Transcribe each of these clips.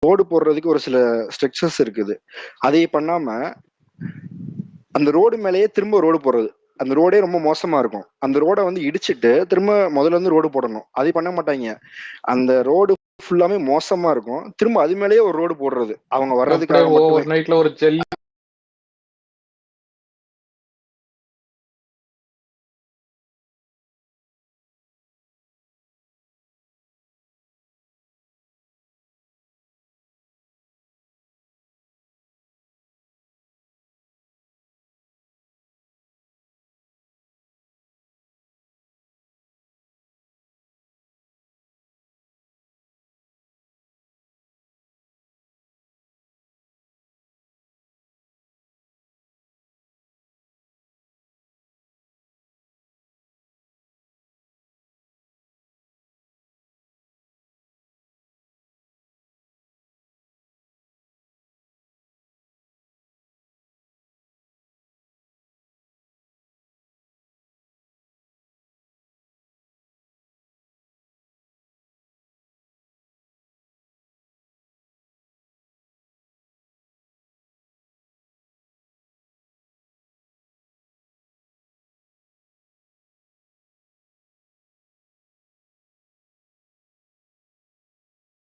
Road போடுறதுக்கு ஒரு சில ஸ்ட்ரக்சர்ஸ் இருக்குது. அதை பண்ணாம அந்த ரோடு மேலேயே திரும்ப ரோடு போடுறது. அந்த ரோடே ரொம்ப மோசமா இருக்கும். அந்த ரோடை வந்து இடிச்சிட்டு திரும்ப முதல்ல இருந்து ரோடு போடணும். அதை பண்ண மாட்டாங்க. அந்த ரோடு ஃபுல்லாமே மோசமா இருக்கும். திரும்ப அது மேலேயே ஒரு ரோடு போடுறது. அவங்க வர்றதுக்காக மட்டுமே. ஓவர் நைட்ல ஒரு ஜெல்லி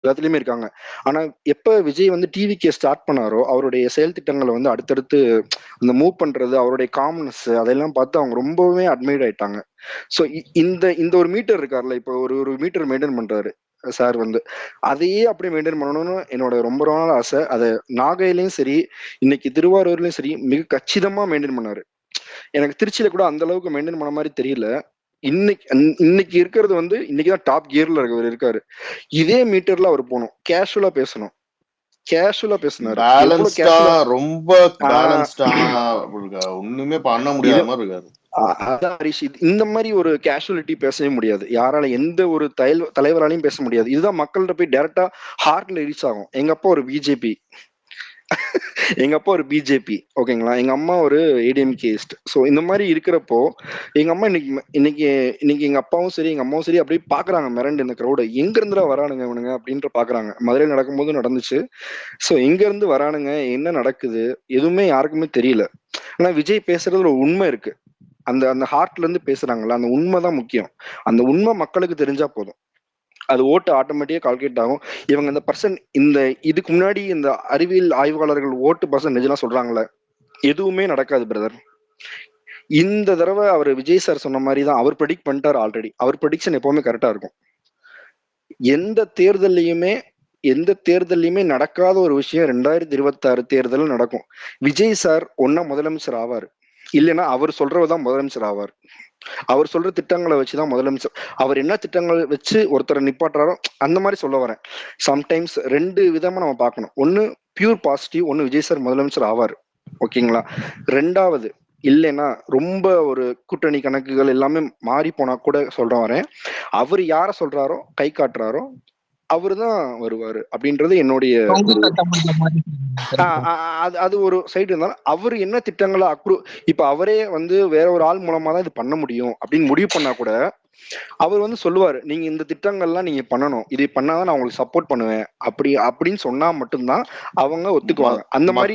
எல்லாத்துலயுமே இருக்காங்க. ஆனா எப்ப விஜய் வந்து டிவிக்கு ஸ்டார்ட் பண்ணாரோ அவருடைய செயல் திட்டங்களை வந்து அடுத்தடுத்து அந்த மூவ் பண்றது, அவருடைய காம்னஸ் அதெல்லாம் பார்த்து அவங்க ரொம்பவே அட்மைட் ஆயிட்டாங்க. ஸோ இந்த இந்த ஒரு மீட்டர் இருக்கார்ல, இப்போ ஒரு ஒரு மீட்டர் மெயின்டைன் பண்றாரு சார் வந்து, அதையே அப்படியே மெயின்டைன் பண்ணணும்னு என்னோட ரொம்ப நாள் ஆசை. அதை நாகையிலயும் சரி, இன்னைக்கு திருவாரூர்லயும் சரி மிக கச்சிதமா மெயின்டைன் பண்ணாரு. எனக்கு திருச்சியில கூட அந்த அளவுக்கு மெயின்டைன் பண்ண மாதிரி தெரியல. இன்னைக்கு இருக்கிறது வந்து இன்னைக்குதான் டாப் கியர்ல இருக்காரு. இதே மீட்டர்ல அவர் போகணும், கேஷுவலா பேசணும், கேஷுவலா பேசினாரு. எவ்வளவு கேஷுவலா, ரொம்ப பேலன்ஸ்டா ஒண்ணுமே பண்ண முடியாத மாதிரி இருக்காரு. அதான் ஹரிஷ், இந்த மாதிரி ஒரு கேஷுவலிட்டி பேசவே முடியாது. யாரால எந்த ஒரு தலைவராலையும் பேச முடியாது. இதுதான் மக்கள்கிட்ட போய் டைரக்டா ஹார்ட்ல ரீச் ஆகும். எங்க அப்பா ஒரு பிஜேபி, எங்க அப்பா ஒரு பிஜேபி, ஓகேங்களா, எங்க அம்மா ஒரு ஏடிஎம்கேஸ்ட். ஸோ இந்த மாதிரி இருக்கிறப்போ எங்க அம்மா இன்னைக்கு இன்னைக்கு இன்னைக்கு எங்க அப்பாவும் சரி எங்க அம்மாவும் சரி அப்படியே பாக்குறாங்க மிரண்டு, இந்த க்ரௌடு எங்க இருந்துடா வரானுங்க இவனுங்க அப்படின்ற பாக்குறாங்க. மதுரையில் நடக்கும்போது நடந்துச்சு. ஸோ எங்க இருந்து வரானுங்க, என்ன நடக்குது, எதுவுமே யாருக்குமே தெரியல. ஆனா விஜய் பேசுறதுல ஒரு உண்மை இருக்கு. அந்த அந்த ஹார்ட்ல இருந்து பேசுறாங்கல்ல, அந்த உண்மை தான் முக்கியம். அந்த உண்மை மக்களுக்கு தெரிஞ்சா போதும், அது ஓட்டு ஆட்டோமேட்டிக்கா கால்குலேட் ஆகும். இவங்க இந்த பர்சன்ட், இந்த இதுக்கு முன்னாடி இந்த அறிவியல் ஆய்வாளர்கள் ஓட்டு பர்சன்டேஜ்லாம் சொல்றாங்கல்ல, எதுவுமே நடக்காது பிரதர். இந்த தடவை அவர் விஜய் சார் சொன்ன மாதிரி தான் அவர் ப்ரெடிக்ட் பண்ணிட்டார் ஆல்ரெடி. அவர் ப்ரெடிக்ஷன் எப்பவுமே கரெக்டா இருக்கும். எந்த தேர்தலையுமே நடக்காத ஒரு விஷயம் 2026 தேர்தல் நடக்கும். விஜய் சார் ஒன்னா முதலமைச்சர் ஆவார், இல்லைன்னா அவர் சொல்றவர்தான் முதலமைச்சர் ஆவார். அவர் சொல்ற திட்டங்களை வச்சுதான் முதலமைச்சர். அவர் என்ன திட்டங்கள் வச்சு ஒருத்தரை நிப்பாட்டுறாரோ அந்த மாதிரி சொல்ல வரேன். சம்டைம்ஸ் ரெண்டு விதமா நம்ம பார்க்கணும். ஒன்னு பியூர் பாசிட்டிவ், ஒன்னு விஜய் சார் முதலமைச்சர் ஆவார், ஓகேங்களா. ரெண்டாவது இல்லைன்னா ரொம்ப ஒரு கூட்டணி கணக்குகள் எல்லாமே மாறி போனா கூட சொல்ற வரேன், அவர் யார சொல்றாரோ கை காட்டுறாரோ அவருதான் வருவாரு அப்படின்றது என்னுடைய அது ஒரு சைடு இருந்தாலும், அவர் என்ன திட்டங்களை இப்ப அவரே வந்து வேற ஒரு ஆள் மூலமா தான் இது பண்ண முடியும் அப்படின்னு முடிவு பண்ணா கூட அவர் வந்து சொல்லுவாரு, நீங்க இந்த திட்டங்கள்லாம் நீங்க பண்ணணும், இது பண்ணாதான் நான் உங்களுக்கு சப்போர்ட் பண்ணுவேன் அப்படின்னு சொன்னா மட்டும்தான் அவங்க ஒத்துக்குவாங்க. அந்த மாதிரி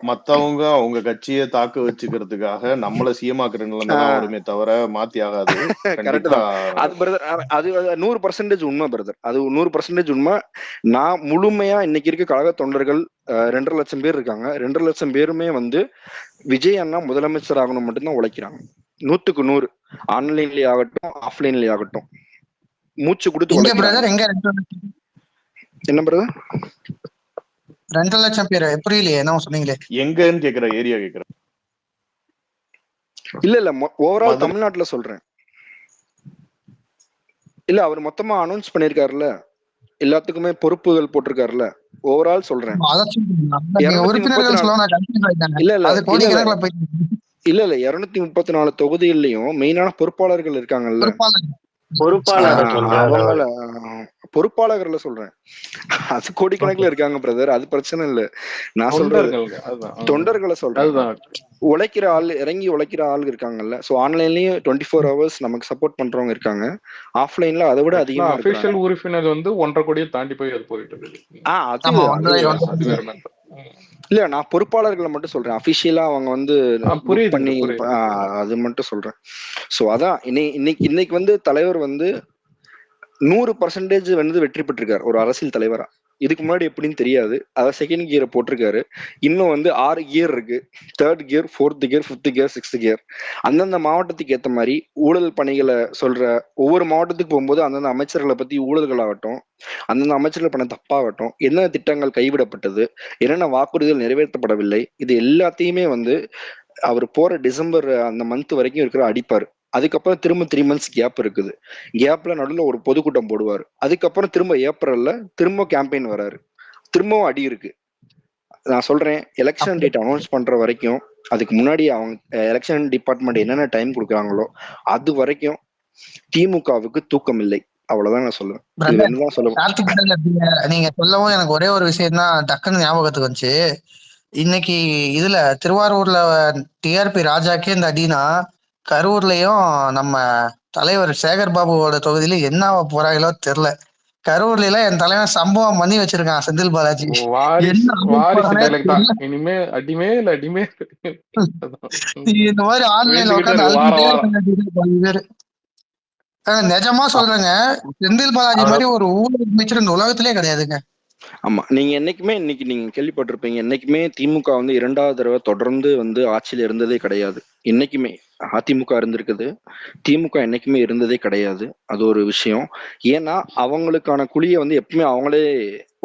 மத்தவங்க அவங்க கட்சியை தாக்கு வச்சுக்கிறதுக்காக நம்மள சிஎமாக்குற நிலைமை தான் வருமே தவிர மாத்தி ஆகாது. கரெக்ட் தான் அது பிரதர். அது 100% உண்மை பிரதர், அது 100% உண்மை. நான் முழுமையா இன்னைக்கு இருக்க கழக தொண்டர்கள் 2.5 லட்சம் பேர் இருக்காங்க. 2.5 லட்சம் பேருமே வந்து விஜய் அண்ணா முதலமைச்சர் ஆகணும் மட்டும்தான் உழைக்கிறாங்க. 100க்கு 100, ஆன்லைன்லயே ஆகட்டும் ஆஃப்லைன்லயே ஆகட்டும், மூச்சு கொடுத்து என்ன பிரதர் 2.5 லட்சம் பேர் புரியலையே என்ன சொன்னீங்களே, எங்கன்னு கேக்குற ஏரியா கேக்குற. இல்ல ஓவரால் தமிழ்நாட்டுல சொல்றேன். இல்ல அவர் மொத்தமா அனௌன்ஸ் பண்ணிருக்காருல்ல, எல்லாத்துக்குமே பொறுப்புகள் போட்டிருக்காருல்ல, ஓவரால் சொல்றேன். இல்ல 234 தொகுதிகள்லயும் மெயினான பொறுப்பாளர்கள் இருக்காங்கல்ல, பொறுப்பாளரை ஆஹ் சொல்றாரு அவங்கள அவரு. பொறுப்பாளர்கள சொல்றேன். அது ஓகே. கோடிக்கணக்குல இருக்காங்க பிரதர், அது பிரச்சனை இல்ல. நான் சொல்றது தொண்டர்களுங்க அதுதான். தொண்டர்களை சொல்றேன். அதுதான். உழைக்கிற ஆள், இறங்கி உழைக்கிற ஆள் இருக்காங்கல்ல. ஸோ ஆன்லைன்லயும் 24 ஹவர்ஸ் நமக்கு சப்போர்ட் பண்றவங்க இருக்காங்க. ஆஃப்லைன்ல அதை விட ஆக்சுவலா அதிகமா இருக்கிறாங்க. அபிஷியல் உறுப்பினர் வந்து 1.5 கோடியை தாண்டி போய் அது போயிட்டு இருக்குது. அது ஆமா அது அது வேற மேட்டர். இல்ல, நான் பொறுப்பாளர்களை மட்டும் சொல்றேன். அபிஷியலா அவங்க வந்து புக் புரியுதுங்க பண்ணி புரியுது. அது மட்டும் சொல்றேன். ஸோ அதான் இன்னைக்கு வந்து தலைவர் வந்து 100% வந்து வெற்றி பெற்றிருக்காரு ஒரு அரசியல் தலைவரா. இதுக்கு முன்னாடி எப்படின்னு தெரியாது. அதை செகண்ட் கியரை போட்டிருக்காரு. இன்னும் வந்து 6 கியர் இருக்கு. 3rd gear, 4th gear, 5th gear, 6th gear. அந்தந்த மாவட்டத்துக்கு ஏத்த மாதிரி ஊழல் பணிகளை சொல்ற ஒவ்வொரு மாவட்டத்துக்கு போகும்போது அந்தந்த அமைச்சர்களை பத்தி ஊழல்கள் ஆகட்டும், அந்தந்த அமைச்சர்கள் பண்ண தப்பாகட்டும், என்னென்ன திட்டங்கள் கைவிடப்பட்டது, என்னென்ன வாக்குறுதிகள் நிறைவேற்றப்படவில்லை, இது எல்லாத்தையுமே வந்து அவர் போற டிசம்பர் அந்த மந்த் வரைக்கும் இருக்கிற அடிப்பாரு. அதுக்கப்புறம் திரும்ப 3 மந்த்ஸ் கேப் இருக்குது. கேப்ல நடுவில் ஒரு பொதுக்கூட்டம் போடுவார். அதுக்கப்புறம் திரும்ப ஏப்ரல்ல திரும்ப கேம்பெயின் வராரு. திரும்பவும் அடி இருக்கு. நான் சொல்றேன், எலெக்ஷன் டேட் அனௌன்ஸ் பண்ற வரைக்கும், அதுக்கு முன்னாடி அவங்க எலெக்ஷன் டிபார்ட்மெண்ட் என்னென்ன டைம் கொடுக்குறாங்களோ அது வரைக்கும் திமுகவுக்கு தூக்கம் இல்லை. அவ்வளவுதான் நான் சொல்லுவேன். இதுல என்னதான் சொல்லுவேன். கார்த்திக் brother, நீங்க சொல்லவும் எனக்கு ஒரே ஒரு விஷயம் தான் டக்குன்னு ஞாபகத்துக்கு வந்துச்சு. இன்னைக்கு இதுல திருவாரூர்ல டிஆர்பி ராஜாக்கே இந்த அடினா, கரூர்லயும் நம்ம தலைவர் சேகர் பாபுவோட தொகுதியில என்ன போறாங்களோ தெரியல. கரூர்ல எல்லாம் என் தலைவன் சம்பவம் பண்ணி வச்சிருக்கான் செந்தில் பாலாஜி. வாரிசு போறானே டைலாக் தான். தெரியல. இனிமே அடிமே இல்ல அடிமே. இந்த மாதிரி ஆன்லைன்ல பேசிக்கிட்டு உட்காந்து இருக்கு வாரம் அழுதுட்டே வாரம். இருக்காங்க பாதி பேரு. நிஜமா சொல்றேங்க, செந்தில் பாலாஜி மாதிரி ஒரு ஊழல் அமைச்சர் இந்த உலகத்திலே கிடையாதுங்க. ஆமா, நீங்க என்னைக்குமே இன்னைக்கு நீங்க கேள்விப்பட்டிருப்பீங்க, என்னைக்குமே திமுக வந்து 2வது தடவை தொடர்ந்து வந்து ஆட்சியில இருந்ததே கிடையாது. என்னைக்குமே அதிமுக இருந்திருக்குது, திமுக என்னைக்குமே இருந்ததே கிடையாது. அது ஒரு விஷயம். ஏன்னா அவங்களுக்கான குழியை வந்து எப்பவுமே அவங்களே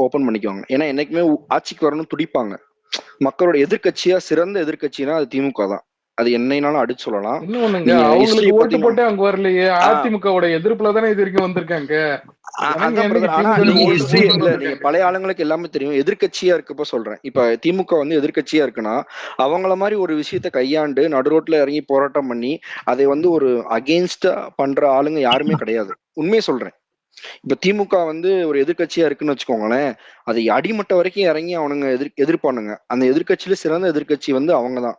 ஓபன் பண்ணிக்குவாங்க. ஏன்னா என்னைக்குமே ஆட்சிக்கு வரணும்னு துடிப்பாங்க. மக்களோட எதிர்க்கட்சியா சிறந்த எதிர்க்கட்சினா அது திமுக தான். அது என்னைனாலும் அடிச்சு சொல்லலாம். இன்னொன்னுங்க, நீங்க அவங்களுக்கு ஹிஸ்டரி ஓட்டு பாத்தீங்கன்னா போட்டே அங்க வரலையே. அதிமுகவோட எதிர்ப்புல தானே இது வரைக்கும் வந்திருக்காங்க. ஜனங்க அதான் என்னைக்கு பிரதர். ஆனா திமுக நீங்க ஓட்டு ஹிஸ்டரி போட்டு இல்ல, நீங்க வந்திருக்காங்க. பழைய ஆளுங்களுக்கு எல்லாமே தெரியும். எதிர்க்கட்சியா இருக்கப்ப சொல்றேன். இப்ப திமுக வந்து எதிர்க்கட்சியா இருக்குன்னா அவங்கள மாதிரி ஒரு விஷயத்த கையாண்டு நடு ரோட்ல இறங்கி போராட்டம் பண்ணி அதை வந்து ஒரு அகெயின்ஸ்டா பண்ற ஆளுங்க யாருமே கிடையாது. உண்மையை சொல்றேன். இப்ப திமுக வந்து ஒரு எதிர்க்கட்சியா இருக்குன்னு வச்சுக்கோங்களேன், அதை அடிமட்ட வரைக்கும் இறங்கி அவனுங்க எதிர்ப்பானுங்க. அந்த எதிர்க்கட்சியில சிறந்த எதிர்க்கட்சி வந்து அவங்கதான்.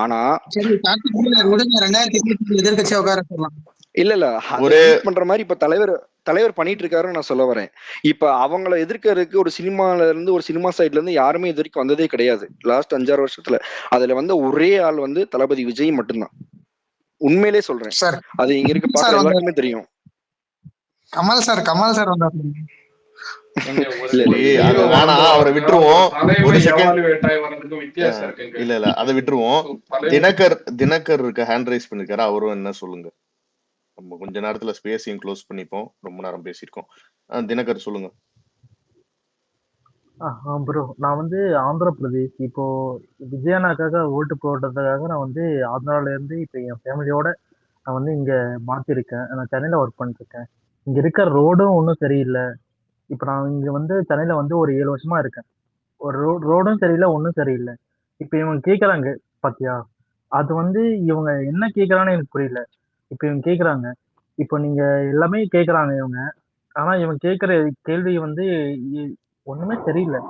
ஆனா சரி கார்த்திக் brother, விடுங்க 2024 எதிர்க்கட்சியா உட்கார சொல்லலாம். இல்ல அதை ஒரு பீட் பண்ற மாதிரி இப்ப தலைவர் பண்ணிட்டு இருக்காருன்னு நான் சொல்ல வரேன். இப்ப அவங்கள எதிர்க்கறதுக்கு ஒரு சினிமால இருந்து, ஒரு சினிமா சைட்ல இருந்து யாருமே எதிர்க்க வந்ததே கிடையாது லாஸ்ட் 5-6 வருஷத்துல. அதுல வந்து ஒரே ஆள் வந்து தளபதி விஜய் மட்டும்தான். உண்மையிலே சொல்றேன். சார் அது இங்க இருக்க சார் பாக்குற வந்தாரு. எல்லாருக்குமே தெரியும். கமல் சார் வந்தாரு. எங்க ஒரு இல்ல சரி, இல்ல அது ஹீரோ வேணா வளர்ந்து அவரை வர்றதுக்கும் விட்டுருவோம். ஒரு தலைமை ஒரு செகண்ட். எவாலுவேட் ஆகி வர்றதுக்கும் வித்தியாசம் இருக்குங்க. இல்ல அதை விட்டுருவோம். தினகர் இருக்க ஹேண்ட் ரைஸ் பண்ணிருக்காரு. அவரும் என்ன சொல்லுங்க. நம்ம கொஞ்ச நேரத்துல ஸ்பேஸையும் க்ளோஸ் பண்ணிப்போம். ரொம்ப நேரம் பேசியிருக்கோம். தினகர் சொல்லுங்க. ப்ரோ, நான் வந்து ஆந்திர பிரதேஷ் இப்போ விஜயண்ணாக்காக ஓட்டு போடுறதுக்காக நான் வந்து ஆந்திரால இருந்து இப்போ என் ஃபேமிலியோட நான் வந்து இங்க மாத்திருக்கேன். நான் சென்னையில ஒர்க் பண்ணிட்டு இருக்கேன். இங்க இருக்க ரோடும் ஒன்றும் சரியில்லை. இப்போ நான் இங்க வந்து சென்னையில வந்து ஒரு 7 வருஷமா இருக்கேன். ஒரு ரோடும் சரியில்லை, ஒன்றும் சரியில்லை. இப்போ இவங்க கேட்குறாங்க பாத்தியா, அது வந்து இவங்க என்ன கேட்குறான்னு எனக்கு புரியல. இப்போ இவங்க கேட்குறாங்க, இப்போ நீங்க எல்லாமே கேட்குறாங்க இவங்க. ஆனா இவங்க கேட்குற கேள்வி வந்து ஒண்ணுமே சரியில்லை.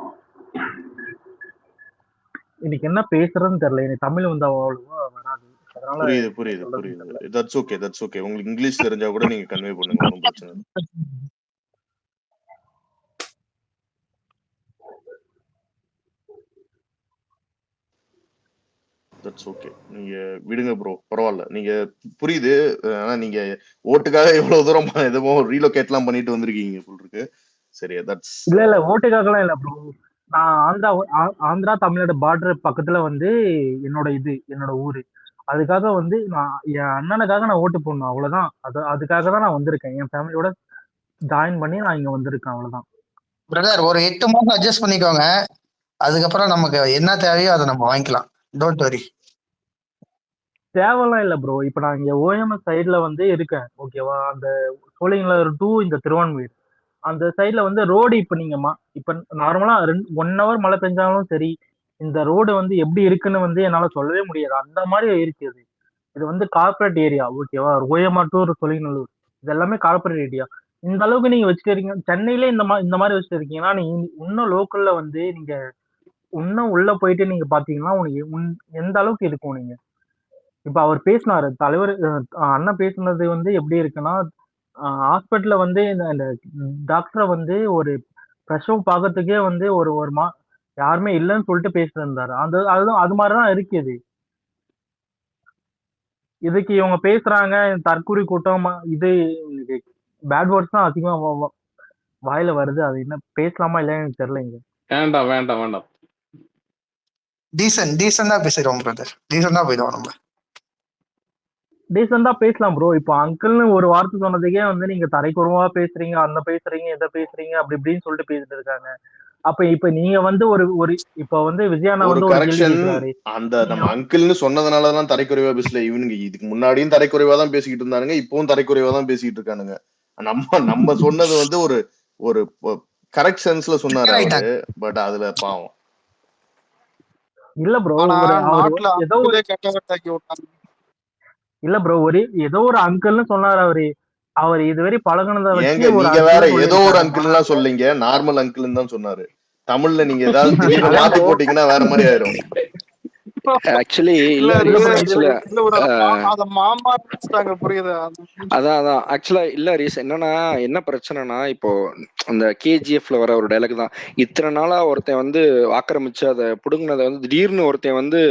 இன்னைக்கு என்ன பேசுறதுன்னு தெரியல. எனக்கு தமிழ் வந்து அவ்வளவா வராது. அதனால புரியுது. சொல்றதுன்னு தெரியல. That's okay. உங்களுக்கு இங்கிலீஷ் தெரிஞ்சா கூட நீங்க கன்வே பண்ணுங்க, ஒன்றும் பிரச்சனை இல்லை. That's okay. நீங்க விடுங்க ப்ரோ, பரவாயில்ல. நீங்க புரியுது. ஆனா நீங்க ஓட்டுக்காக எவ்வளவு தூரம் எதுவும் ரீலோகேட்லாம் பண்ணிட்டு வந்திருக்கீங்க போல் இருக்கு. சரி, தட்ஸ் இல்ல ஓட்டுக்காகலாம் இல்ல ப்ரோ. நான் ஆந்திரா தமிழ்நாடு பார்டர் பக்கத்துல வந்து என்னோட ஊரு. அதுக்காக வந்து நான் என் அண்ணனுக்காக நான் ஓட்டு போடணும், அவ்வளவுதான். அதுக்காக தான் நான் வந்திருக்கேன். என் ஃபேமிலியோட ஜாயின் பண்ணி நான் இங்க வந்திருக்கேன், அவ்வளவுதான். பிரதர், ஒரு 8 மாசம் அட்ஜஸ்ட் பண்ணிக்கோங்க. அதுக்கப்புறம் நமக்கு என்ன தேவையோ அதை நம்ம வாங்கிக்கலாம். Don't worry. தேவைலாம் இல்ல ப்ரோ. இப்ப நான் இங்க ஓஎம்எஸ் சைட்ல வந்து இருக்கேன், ஓகேவா. அந்த சோழிங்கநல்லூர் டு இந்த திருவான்மூர் அந்த சைட்ல வந்து ரோடு இப்ப இப்ப நார்மலா 1 ஹவர் மழை பெஞ்சாலும் சரி, இந்த ரோடு வந்து எப்படி இருக்குன்னு வந்து என்னால சொல்லவே முடியாது. அந்த மாதிரி இருக்குது. இது வந்து கார்பரேட் ஏரியா, ஓகேவா. ஓஎம்ஆர் டு சோழிங்கநல்லூர் இது எல்லாமே கார்பரேட் ஏரியா. இந்த அளவுக்கு நீங்க வச்சுட்டு இருக்கீங்க. சென்னையிலே இந்த மாதிரி வச்சுட்டு இருக்கீங்கன்னா, நீங்க இன்னும் லோக்கல்ல வந்து நீங்க இன்னும் உள்ள போயிட்டு நீங்க பாத்தீங்கன்னா எந்த அளவுக்கு இருக்கும் நீங்க. இப்ப அவர் பேசினாரு தலைவர், அண்ணன் பேசுனது வந்து எப்படி இருக்குன்னா, ஹாஸ்பிட்டல்ல வந்து இந்த டாக்டரை வந்து ஒரு பிரசவம் பார்க்கறதுக்கே வந்து ஒரு ஒரு யாருமே இல்லைன்னு சொல்லிட்டு பேசிட்டு இருந்தாரு. அதுதான் அது மாதிரிதான் இருக்குது. இதுக்கு இவங்க பேசுறாங்க தற்கூரி கூட்டம், இது பேட் வேர்ட்ஸ் தான் அதிகமா வாயில வருது. அது என்ன பேசலாமா இல்லைன்னு எனக்கு தெரியலைங்க. வேண்டாம் வேண்டாம் வேண்டாம், டீசெண்டா பேசுறோம் பிரதர், டீசெண்டா போயிடுவோம் நம்ம. டீசெண்டா பேசலாம் ப்ரோ. இப்போ அங்கிள்னு ஒரு வார்த்தை சொன்னதுக்கே வந்து நீங்க தரைக்குறவா பேசுறீங்க, அந்த பேசுறீங்க, இதை பேசுறீங்க, அப்படி இப்படின்னு சொல்லிட்டு பேசிட்டு இருக்காங்க. இப்ப நீங்க வந்து ஒரு இப்ப வந்து விஜயானா ஒரு வந்து ஒரு கேள்வி கரெக்ஷன், கேட்கிறாரு. அந்த நம்ம அங்கிள்னு சொன்னதுனாலதான் தரைக்குறைவா பேசல. இவனுங்க இதுக்கு முன்னாடியும் தரைக்குறைவா தான் பேசிக்கிட்டு இருந்தானுங்க, இப்பவும் தரைக்குறைவா தான் பேசிக்கிட்டு இருக்கானுங்க. நம்ம சொன்னது வந்து ஒரு ஒரு கரெக்ட் சென்ஸ்ல சொன்னாரு அவரு. பட் அதுல பாவம் இல்ல ப்ரோ, ஏதோ ஒரு இல்ல ப்ரோ, ஏதோ ஒரு அங்கிள்னு சொன்னாரு அவரு. அவர் இதுவரை பழகுனதை ஏங்க நீங்க வேற ஏதோ ஒரு அங்கிள் எல்லாம் சொல்லிங்க, நார்மல் அங்கிள் தான் சொன்னாரு. தமிழ்ல நீங்க ஏதாவது திடீர்னு மாத்தி போட்டீங்கன்னா வேற மாதிரி ஆயிரும். ஆக்சுவலி அதான் ஆக்சுவலா இல்ல ரீஸ் என்னன்னா, என்ன பிரச்சனைனா, இப்போ அந்த கேஜிஎஃப்ல வர ஒரு டைலாக் தான், இத்தனை நாளா ஒருத்தன் வந்து ஆக்கிரமிச்சு அதை புடுங்கினதை வந்து திடீர்னு ஒருத்தன் வந்து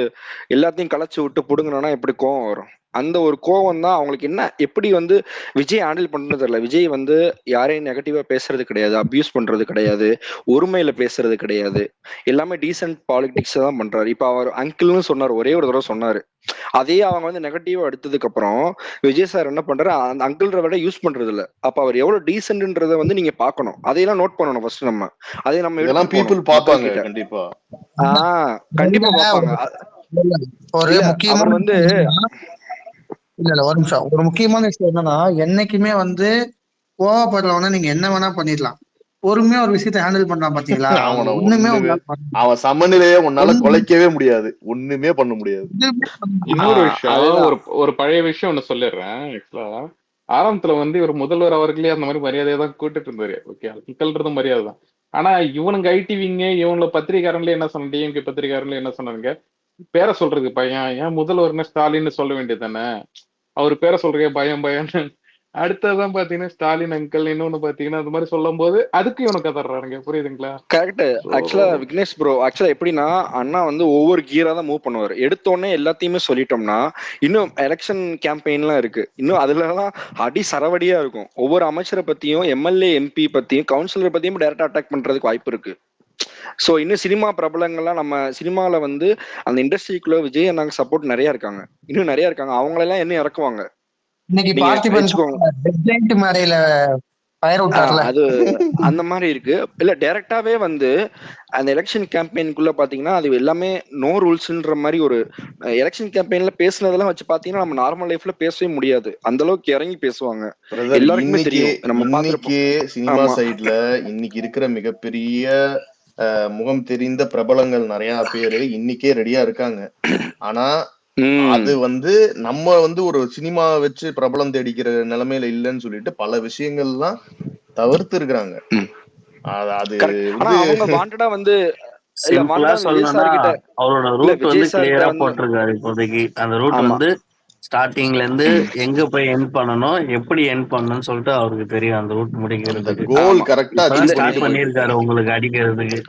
எல்லாத்தையும் களைச்சு விட்டு புடுங்கினா எப்படி கோவம் வரும். அந்த ஒரு கோவம் தான் அவங்களுக்கு. என்ன எப்படி வந்து விஜய் ஹேண்டில் பண்றது தெரியல. விஜய் வந்து யாரையும் நெகட்டிவா பேசுறது கிடையாது, அபியூஸ் பண்றது கிடையாது, ஒருமையில பேசுறது கிடையாது, எல்லாமே டீசென்ட் பாலிடிக்ஸ் தான் பண்றாரு. இப்ப அவர் அங்கிள்னு சொன்னார், ஒரே ஒரு தடவை சொன்னாரு. அதே அவங்க வந்து நெகட்டிவா எடுத்ததுக்கு அப்புறம் விஜய் சார் என்ன பண்றாரு, அந்த அங்கிள்ற விட யூஸ் பண்றது இல்ல. அப்ப அவர் எவ்வளவு டீசென்ட்ன்றத வந்து நீங்க பாக்கணும், அதையெல்லாம் நோட் பண்ணணும் ஃபர்ஸ்ட். நம்ம அதை நம்ம இதெல்லாம் பீப்புள் பாப்பாங்க கண்டிப்பா. கண்டிப்பா பாப்பாங்க. ஒரு முக்கியமான வந்து இல்ல ஒரு நிமிஷம், ஒரு முக்கியமான விஷயம் என்னன்னா, என்னைக்குமே வந்து கோவப்படுறவன நீங்க என்ன வேணா பண்ணிடலாம், பொறுமையா ஒரு விஷயத்த ஹேண்டில் பண்றான் பாத்தீங்களா, ஒண்ணுமே அவன் சமநிலையே உன்னால குலைக்கவே முடியாது, ஒண்ணுமே பண்ண முடியாது. இன்னொரு விஷயம், ஒரு பழைய விஷயம் ஒண்ணு சொல்லிடுறேன். ஆக்சுவலா ஆரம்பத்துல வந்து இவர் முதல்வர் அவர்களே அந்த மாதிரி மரியாதையை தான் கூட்டிட்டு இருந்தாரு. ஓகே, அங்கிள்ன்றதும் மரியாதை தான். ஆனா இவனுங்க ஐடிவிங்க, இவங்கள பத்திரிகாரங்களே என்ன சொன்ன, டிஎம்கே பத்திரிகாரங்களே என்ன சொன்னாங்க, பேரை சொல்றது பையன், ஏன் முதல்வர்னு ஸ்டாலின்னு சொல்ல வேண்டியது தானே, அவர் பேரை சொல்றீங்க பயம் பயம்னு. அடுத்ததான் பாத்தீங்கன்னா ஸ்டாலின் அங்கிள், இன்னொன்னு பாத்தீங்கன்னா அது மாதிரி சொல்லும் போது அதுக்கு இவனுக்கு கதறானுங்க. புரியுதுங்களா? கரெக்ட். ஆக்சுவலா விக்னேஷ் ப்ரோ, ஆக்சுவலா எப்படின்னா, அண்ணா வந்து ஒவ்வொரு கீரா தான் மூவ் பண்ணுவார். எடுத்தோடனே எல்லாத்தையுமே சொல்லிட்டோம்னா, இன்னும் எலெக்ஷன் கேம்பெயின்லாம் இருக்கு, இன்னும் அதுலலாம் அடி சரவடியா இருக்கும். ஒவ்வொரு அமைச்சரை பத்தியும், எம்எல்ஏ எம்பி பத்தியும், கவுன்சிலர் பத்தியும் டைரக்டா அட்டாக் பண்றதுக்கு வாய்ப்பு இருக்கு. ஸோ இன்னும் சினிமா பிரபலங்கள்லாம் நம்ம சினிமால வந்து அந்த இண்டஸ்ட்ரிக்குள்ள விஜய் அண்ணாக்கு சப்போர்ட் நிறைய இருக்காங்க, இன்னும் நிறைய இருக்காங்க. அவங்களெல்லாம் என்ன இறக்குவாங்க. இன்னைக்கு பார்த்திபன் மேடையில அது அந்த மாதிரி இருக்கு. இல்ல டைரக்டாவே வந்து அந்த எலெக்ஷன் கேம்பெயின்குள்ள பாத்தீங்கன்னா அது எல்லாமே நோ ரூல்ஸ்ன்ற மாதிரி. ஒரு எலெக்ஷன் கேம்பெயின்ல பேசுனதெல்லாம் வச்சு பாத்தீங்கன்னா நம்ம நார்மல் லைஃப்ல பேசவே முடியாது, அந்த அளவுக்கு இறங்கி பேசுவாங்க. எல்லாருக்குமே தெரியும். நம்ம பாத்துருப்போம் சினிமா சைட்ல இன்னைக்கு இருக்கிற மிகப்பெரிய முகம் தெரிந்த பிரபலங்கள் நிறைய பேரு இன்னைக்கே ரெடியா இருக்காங்க. ஆனா அது வந்து நம்ம வந்து ஒரு சினிமா வச்சு பிரபலம் தேடிக்கிற நிலைமையில இல்லைன்னு சொல்லிட்டு பல விஷயங்கள்லாம் தவிர்த்து இருக்கிறாங்க. அது அவங்க வாண்டடா வந்து அவரோட ரூட் வந்து கிளியரா போட்டிருக்காரு இப்போதைக்கு. அந்த ரூட் வந்து ஸ்டார்டிங்ல இருந்து எங்க போய் எண்ட் பண்ணணும், எப்படி எண்ட் பண்ணணும்னு சொல்லிட்டு அவருக்கு தெரியும். அந்த ரூட் முடிக்கிறதுக்கு கோல் கரெக்டா ஸ்டார்ட் பண்ணிருக்காரு உங்களுக்கு அடிக்கிறதுக்கு.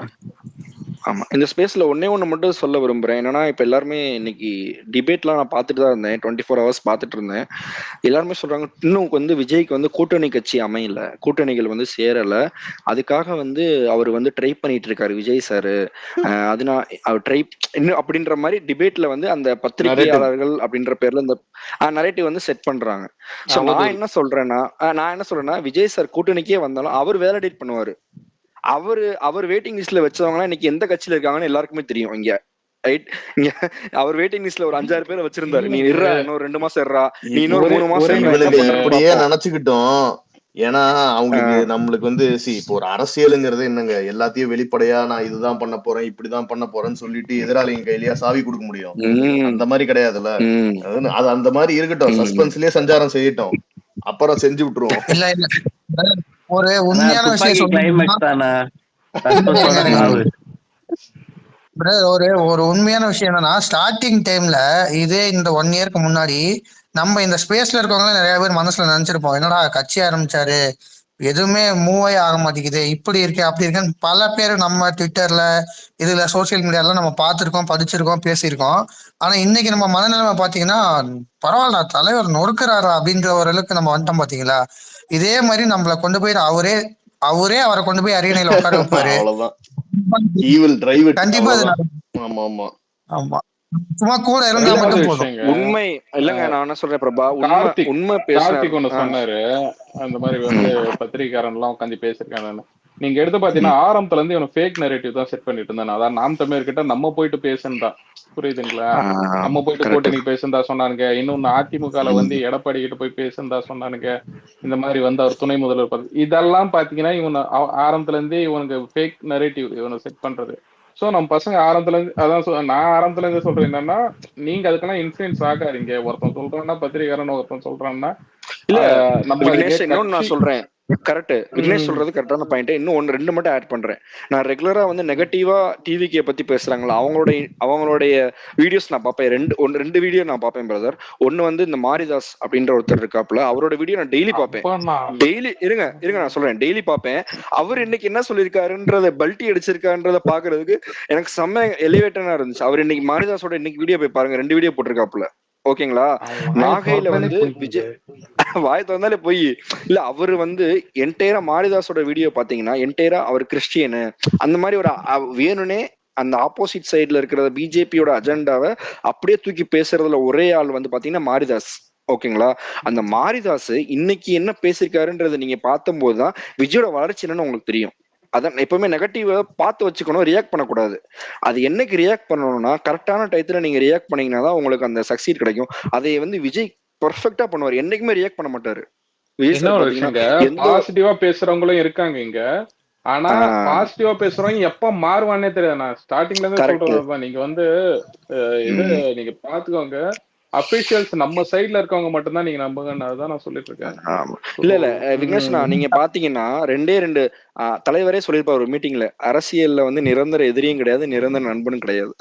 ஆமா, இந்த ஸ்பேஸ்ல ஒன்னே ஒண்ணு மட்டும் சொல்ல விரும்புறேன். என்னன்னா, இப்ப எல்லாருமே இன்னைக்கு டிபேட்லாம் நான் பார்த்துட்டு தான் இருந்தேன், 24 hours பார்த்துட்டு இருந்தேன். எல்லாருமே சொல்றாங்க இன்னும் வந்து விஜய்க்கு வந்து கூட்டணி கட்சி அமையல, கூட்டணிகள் வந்து சேரல, அதுக்காக வந்து அவர் வந்து ட்ரை பண்ணிட்டு இருக்காரு விஜய் சாரு. அதனால அவர் ட்ரை இன்னும் அப்படின்ற மாதிரி டிபேட்ல வந்து அந்த பத்திரிகையாளர்கள் அப்படின்ற பேர்ல இந்த நரேட்டிவ் வந்து செட் பண்றாங்க. சோ நான் என்ன சொல்றேன்னா விஜய் சார் கூட்டணிக்கே வந்தாலும் அவர் வேலிடேட் பண்ணுவாரு. அவர் வெயிட்டிங் லிஸ்ட்ல வச்சவங்க இன்னைக்கு எந்த கட்சியில இருக்காங்கன்னு எல்லாருக்குமே தெரியும். இங்க ரைட், இங்க அவர் வெயிட்டிங் லிஸ்ட்ல ஒரு 5-6 பேரை வச்சிருந்தாரு. நீ இருறா, இன்னொரு 2 மாசம் இருறா, நீ இன்னொரு 3 மாசம் இப்படியே நினைச்சுக்கிட்டோம். ஏன்னா அவங்களுக்கு நம்மளுக்கு வந்து இப்போ ஒரு அரசியலுங்கிறது என்னங்க, எல்லாத்தையும் வெளிப்படையா நான் இதுதான் பண்ண போறேன், இப்படிதான் பண்ண போறேன்னு சொல்லிட்டு எதிராளிங்க கையிலயா சாவி கொடுக்க முடியும்? அந்த மாதிரி கிடையாதுல்ல. அது அந்த மாதிரி இருக்கட்டும், சஸ்பென்ஸ்லயே சஞ்சாரம் செய்யட்டும். அப்புறம் செஞ்சு விட்டுருவோம். இல்ல இல்ல ஒரு உண்மையான விஷயம் ஒரு உண்மையான விஷயம் என்னன்னா, ஸ்டார்டிங் டைம்ல இதே இந்த 1 இயர்க்கு முன்னாடி நம்ம இந்த ஸ்பேஸ்ல இருக்கவங்க நிறைய பேர் மனசுல நினைச்சிருப்போம், என்னடா கட்சி ஆரம்பிச்சாரு எதுவுமே மூவே ஆக மாட்டேங்குது, இப்படி இருக்கே அப்படி இருக்கேன்னு பல பேர் நம்ம ட்விட்டர்ல இதுல சோசியல் மீடியால நம்ம பார்த்திருக்கோம், படிச்சிருக்கோம், பேசியிருக்கோம். ஆனா இன்னைக்கு நம்ம மனநிலைமை பாத்தீங்கன்னா, பரவாயில்ல தலைவர் நொறுக்குறாரா அப்படின்ற ஒரு அளவுக்கு நம்ம வந்துட்டோம் பாத்தீங்களா. இதே மாதிரி நம்மள கொண்டு போய் அவரே அவரை கொண்டு போய் அரியணையில உட்கார வைப்பாரு. அவ்வளவுதான். He will drive it. கண்டிப்பா ஆமா ஆமா ஆமா. சும்மா கூட இருந்தா மட்டும் போதும். உண்மை இல்லங்க, நான் என்ன சொல்றேன் பிரபா, உண்மை கார்த்திக் ஒண்ணு சொன்னாரு, அந்த மாதிரி வந்து பத்திரிகைக்காரன் எல்லாம் உட்காந்து பேசிருக்காங்க. நீங்க எடுத்து பாத்தீங்கன்னா ஆரம்பத்துல இருந்து இவன் ஃபேக் நரேட்டிவ் தான் செட் பண்ணிட்டு இருந்தானு. அதான் நாம் தமிழர் கிட்ட நம்ம போயிட்டு பேசுறா, புரியுதுங்களா, நம்ம போயிட்டு கூட்டணி பேசுந்தா சொன்னானுங்க. இன்னொன்னு அதிமுகல வந்து எடப்பாடி கிட்ட போய் பேசுந்தா சொன்னானுங்க. இந்த மாதிரி வந்து அவர் துணை முதல்வர் இதெல்லாம் பாத்தீங்கன்னா இவன் ஆரம்பத்துல இருந்தே இவனுக்கு ஃபேக் நரேட்டிவ் இவனை செட் பண்றது. சோ நம்ம பசங்க ஆரம்பத்துல இருந்து அதான் நான் ஆரம்பத்துல இருந்து சொல்றேன் என்னன்னா, நீங்க அதுக்கெல்லாம் இன்ஃபுளுன்ஸ் ஆகாதீங்க. ஒருத்தன் சொல்றான்னா பத்திரிகாரன், ஒருத்தன் சொல்றான்னா இல்ல இன்னொன்னு நான் சொல்றேன். கரெக்ட், விக்னேஷ் சொல்றது கரெக்டான பாயிண்ட். இன்னும் 2 மட்டும் ஆட் பண்றேன். நான் ரெகுலரா வந்து நெகட்டிவா டிவிகே பத்தி பேசுறாங்களா அவங்களுடைய வீடியோஸ் நான் பார்ப்பேன். 2 வீடியோ நான் பார்ப்பேன் பிரதர். ஒன்னு வந்து இந்த மாரிதாஸ் அப்படின்ற ஒருத்தர் இருக்காப்புல, அவரோட வீடியோ நான் டெய்லி பார்ப்பேன். டெய்லி இருங்க நான் சொல்றேன், டெய்லி பார்ப்பேன். அவர் இன்னைக்கு என்ன சொல்லியிருக்காருன்றத பல்ட்டி அடிச்சிருக்காருன்றத பாக்குறதுக்கு எனக்கு செம்ம எலிவேட்டனா இருந்துச்சு. அவர் இன்னைக்கு மாரிதாஸோட இன்னைக்கு வீடியோ போய் பாருங்க, 2 வீடியோ போட்டிருக்காப்புல. ஓகேங்களா. நாகையில வந்து விஜய் வாய் திறந்தாலே போய் இல்ல, அவரு வந்து என்டையரா மாரிதாஸோட வீடியோ பாத்தீங்கன்னா என்டையரா அவர் கிறிஸ்டியனு அந்த மாதிரி ஒரு வேணும்னே அந்த ஆப்போசிட் சைட்ல இருக்கிற பிஜேபியோட அஜெண்டாவை அப்படியே தூக்கி பேசுறதுல ஒரே ஆள் வந்து பாத்தீங்கன்னா மாரிதாஸ். ஓகேங்களா. அந்த மாரிதாஸ் இன்னைக்கு என்ன பேசிருக்காருன்றத நீங்க பார்த்தும் போதுதான் விஜயோட வளர்ச்சி என்னன்னு உங்களுக்கு தெரியும். அதான் எப்பவுமே நெகட்டிவா பார்த்து வச்சுக்கணும், ரியாக்ட் பண்ணக்கூடாது. அது என்னைக்கு ரியாக்ட் பண்ணணும்னா கரெக்டான டயத்துல நீங்க ரியாக்ட் பண்ணீங்கன்னா தான் உங்களுக்கு அந்த சக்சீட் கிடைக்கும். அதை வந்து விஜய் பெர்ஃபெக்ட்டா பண்ணுவார், என்னைக்குமே ரியாக்ட் பண்ண மாட்டாரு. பாசிட்டிவா பேசுறவங்களும் இருக்காங்க இங்க. ஆனா பாசிட்டிவா பேசுறவங்க எப்ப மாறுவானே தெரியாது. நான் ஸ்டார்டிங்ல இருந்து சொல்றதுதான், நீங்க வந்து இது நீங்க பாத்துக்கோங்க, அபிஷியல்ஸ் நம்ம சைட்ல இருக்கவங்க மட்டும் தான் நீங்க நம்புங்கன்னு அதுதான் நான் சொல்லிட்டு இருக்கேன். இல்ல விக்னேஷ்னா, நீங்க பாத்தீங்கன்னா 2 தலைவரே சொல்லியிருப்பாரு ஒரு மீட்டிங்ல, அரசியல்ல வந்து நிரந்தர எதிரியும் கிடையாது, நிரந்தர நண்பனும் கிடையாது.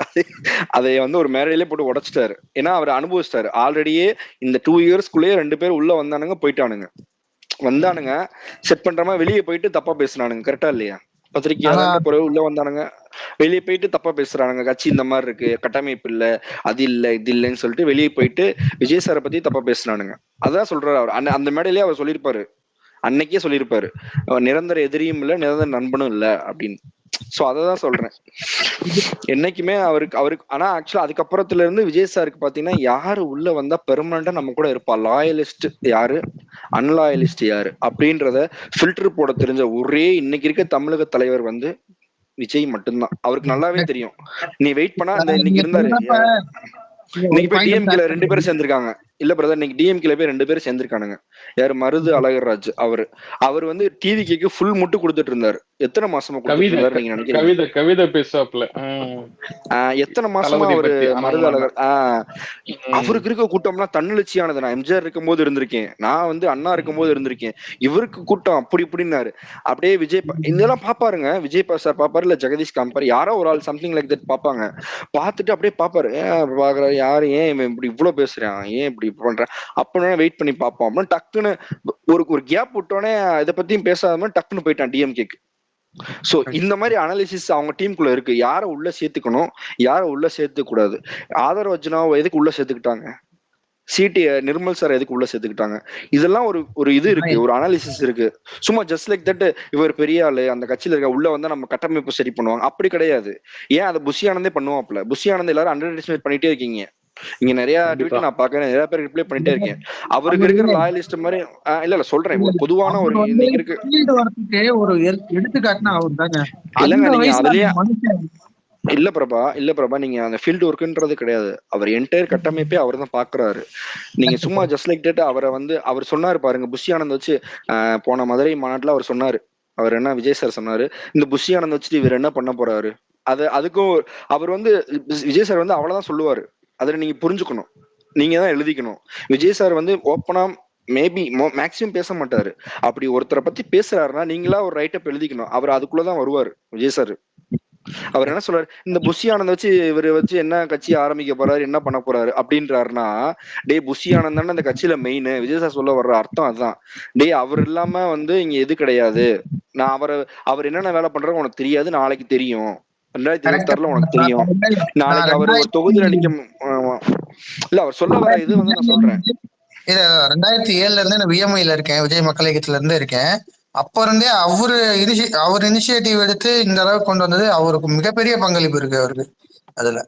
அதை வந்து ஒரு மேடையிலே போட்டு உடைச்சிட்டாரு. ஏன்னா அவர் அனுபவிச்சிட்டாரு ஆல்ரெடியே. இந்த 2 இயர்ஸ்க்குள்ளேயே 2 பேர் உள்ள வந்தானுங்க, போயிட்டானுங்க. செட் பண்ற மாதிரி வெளியே போயிட்டு தப்பா பேசுனானுங்க. கரெக்டா இல்லையா? பத்திரிகையாளர் பிறகு உள்ள வந்தானுங்க, வெளியே போயிட்டு தப்பா பேசுறானுங்க. கட்சி இந்த மாதிரி இருக்கு, கட்டமைப்பு இல்ல, அது இல்ல இது இல்லைன்னு சொல்லிட்டு வெளியே போயிட்டு விஜய் சாரை பத்தி தப்பா பேசுனானுங்க. அதான் சொல்றாரு அவர். அந்த மேடையிலேயே அவர் சொல்லியிருப்பாரு, அன்னைக்கே சொல்லியிருப்பாரு, நிரந்தர எதிரியும் இல்ல, நிரந்தர நண்பனும் இல்ல அப்படின்னு. சோ அததான் சொல்றேன். என்னைக்குமே அவருக்கு ஆனா ஆக்சுவலா அதுக்கப்புறத்துல இருந்து விஜய் சாருக்கு பாத்தீங்கன்னா யாரு உள்ள வந்தா பெர்மனண்டா நம்ம கூட இருப்பா, லாயலிஸ்ட் யாரு, அன்லாயலிஸ்ட் யாரு அப்படின்றத ஃபில்டர் போட தெரிஞ்ச ஒரே இன்னைக்கு இருக்க தமிழக தலைவர் வந்து விஜய் மட்டும்தான். அவருக்கு நல்லாவே தெரியும். நீ வெயிட் பண்ணா அந்த இன்னைக்கு இருந்தாரு, இன்னைக்கு போய் டிஎம்கேல 2 பேரும் சேர்ந்திருக்காங்க. இல்ல பிரதர், இன்னைக்கு டிஎம்கேல போய் 2 பேரும் சேர்ந்திருக்கானுங்க. யாரு, மருது அழகர்ராஜ். அவர் வந்து டிவிக்கு ஃபுல் முட்டு கொடுத்துட்டு இருந்தாரு. எத்தனை மாசமா கொடுத்துட்டு இருந்தாரு நீங்க நினைக்கிறீங்க? கவிதை பேசாப்ல எத்தனை மாசமா அவரு மருது அழகர். அவருக்கு இருக்க கூட்டம்லாம் தன்னெழுச்சியானது. நான் எம்ஜிஆர் இருக்கும் போது இருந்திருக்கேன், நான் வந்து அண்ணா இருக்கும் போது இருந்திருக்கேன். இவருக்கு கூட்டம் அப்படி இப்படின்னாரு. அப்படியே விஜய் இதெல்லாம் பாப்பாருங்க. விஜய் சார் பாப்பாரு, இல்ல ஜெகதீஷ் காமிப்பாரு, யாரோ ஒரு ஆள் சம்திங் லைக் தட் பாப்பாங்க. பார்த்துட்டு அப்படியே பாப்பாரு, பாக்குற யாரு, ஏன் இப்படி இவ்வளவு பேசுறான், ஏன் இப்படி பண்றான் அப்படின்னு வெயிட் பண்ணி பார்ப்போம். அப்படின்னு டக்குன்னு ஒரு கேப் விட்டோன்னே இதை பத்தியும் பேசாம டக்குன்னு போயிட்டான் டிஎம்கேக்கு. சோ இந்த மாதிரி அனாலிசிஸ் அவங்க டீமுக்குள்ள இருக்கு. யாரை உள்ள சேர்த்துக்கணும், யாரை உள்ள சேர்த்துக்க கூடாது. ஆதரவு அர்ஜுனாவை எதுக்கு உள்ள சேர்த்துக்கிட்டாங்க, சிடி நிர்மல் சார் எதுக்கு உள்ள சேர்த்துக்கிட்டாங்க, இதெல்லாம் ஒரு இது இருக்கு, ஒரு அனாலிசிஸ் இருக்கு. சும்மா ஜஸ்ட் லைக் தட் இவர் பெரிய ஆளு அந்த கட்சியில இருக்க உள்ள வந்தா நம்ம கட்டமைப்பு சரி பண்ணுவாங்க அப்படி கிடையாது. ஏன் அதை புஷி ஆனந்தே பண்ணுவாப்ல. புஷி ஆனந்த் எல்லாரும் அண்டர் பண்ணிட்டே இருக்கீங்க. இங்க நிறைய ட்வீட் நான் பாக்குறேன், நிறைய பேர் ரிப்ளை பண்ணிட்டே இருக்கேன். அவருக்கு இருக்கிற லாயலிஸ்ட் மாதிரி இல்ல சொல்றேன், ஒரு பொதுவான ஒரு இன்னைக்கு இருக்கு ஒரு எடுத்துக்காட்டுனா அவர் தாங்க. இல்லங்க நீங்க அதுலயே இல்ல பிரபா நீங்க அந்த ஃபீல்டு ஒர்க்குன்றது கிடையாது. அவர் என்டையர் கட்டமைப்பே அவர் தான் பாக்குறாரு. நீங்க சும்மா ஜஸ்ட் லைக் டேட் அவரை வந்து அவர் சொன்னாரு பாருங்க, புஷி ஆனந்த் வச்சு போன மதுரை மாநாட்டுல அவர் சொன்னாரு. அவர் என்ன, விஜய் சார் சொன்னாரு, இந்த புஷி ஆனந்த் வச்சுட்டு இவர் என்ன பண்ண போறாரு. அதுக்கும் அவர் வந்து விஜய் சார் வந்து அவ்வளவுதான் சொல்லுவாரு. அதுல நீங்க புரிஞ்சுக்கணும், நீங்க தான் எழுதிக்கணும். விஜய் சார் வந்து ஓப்பனா மேபி மேக்சிமம் பேச மாட்டாரு. அப்படி ஒருத்தரை பத்தி பேசுறாருன்னா நீங்களா ஒரு ரைட்டப் எழுதிக்கணும். அவர் அதுக்குள்ளதான் வருவாரு விஜய் சார். அவர் என்ன சொல்றாரு, இந்த புஷி ஆனந்த வச்சு இவரு வச்சு என்ன கட்சி ஆரம்பிக்க போறாரு, என்ன பண்ண போறாரு அப்படின்றாருன்னா, டே புஷி ஆனந்த் தானே அந்த கட்சியில மெயின். விஜய் சார் சொல்ல வர்ற அர்த்தம் அதுதான். டே அவர் இல்லாம வந்து இங்க எது கிடையாது. நான் அவர் என்னென்ன வேலை பண்றாரு உனக்கு தெரியாது, நாளைக்கு தெரியும். 2026 உனக்கு தெரியும். நாளைக்கு அவர் ஒரு தொகுதியில நிக்க இல்ல அவர் சொல்ல வர இது வந்து நான் சொல்றேன். 2007 இருந்து நான் விஎம்ஐல இருக்கேன், விஜய் மக்கள் இயக்கத்துல இருந்து இருக்கேன். அப்ப இருந்தே அவர் இனிஷியேட்டிவ் எடுத்து இந்த அளவுக்கு கொண்டு வந்தது அவருக்கு மிகப்பெரிய பங்களிப்பு இருக்கு அவருக்கு அதுல.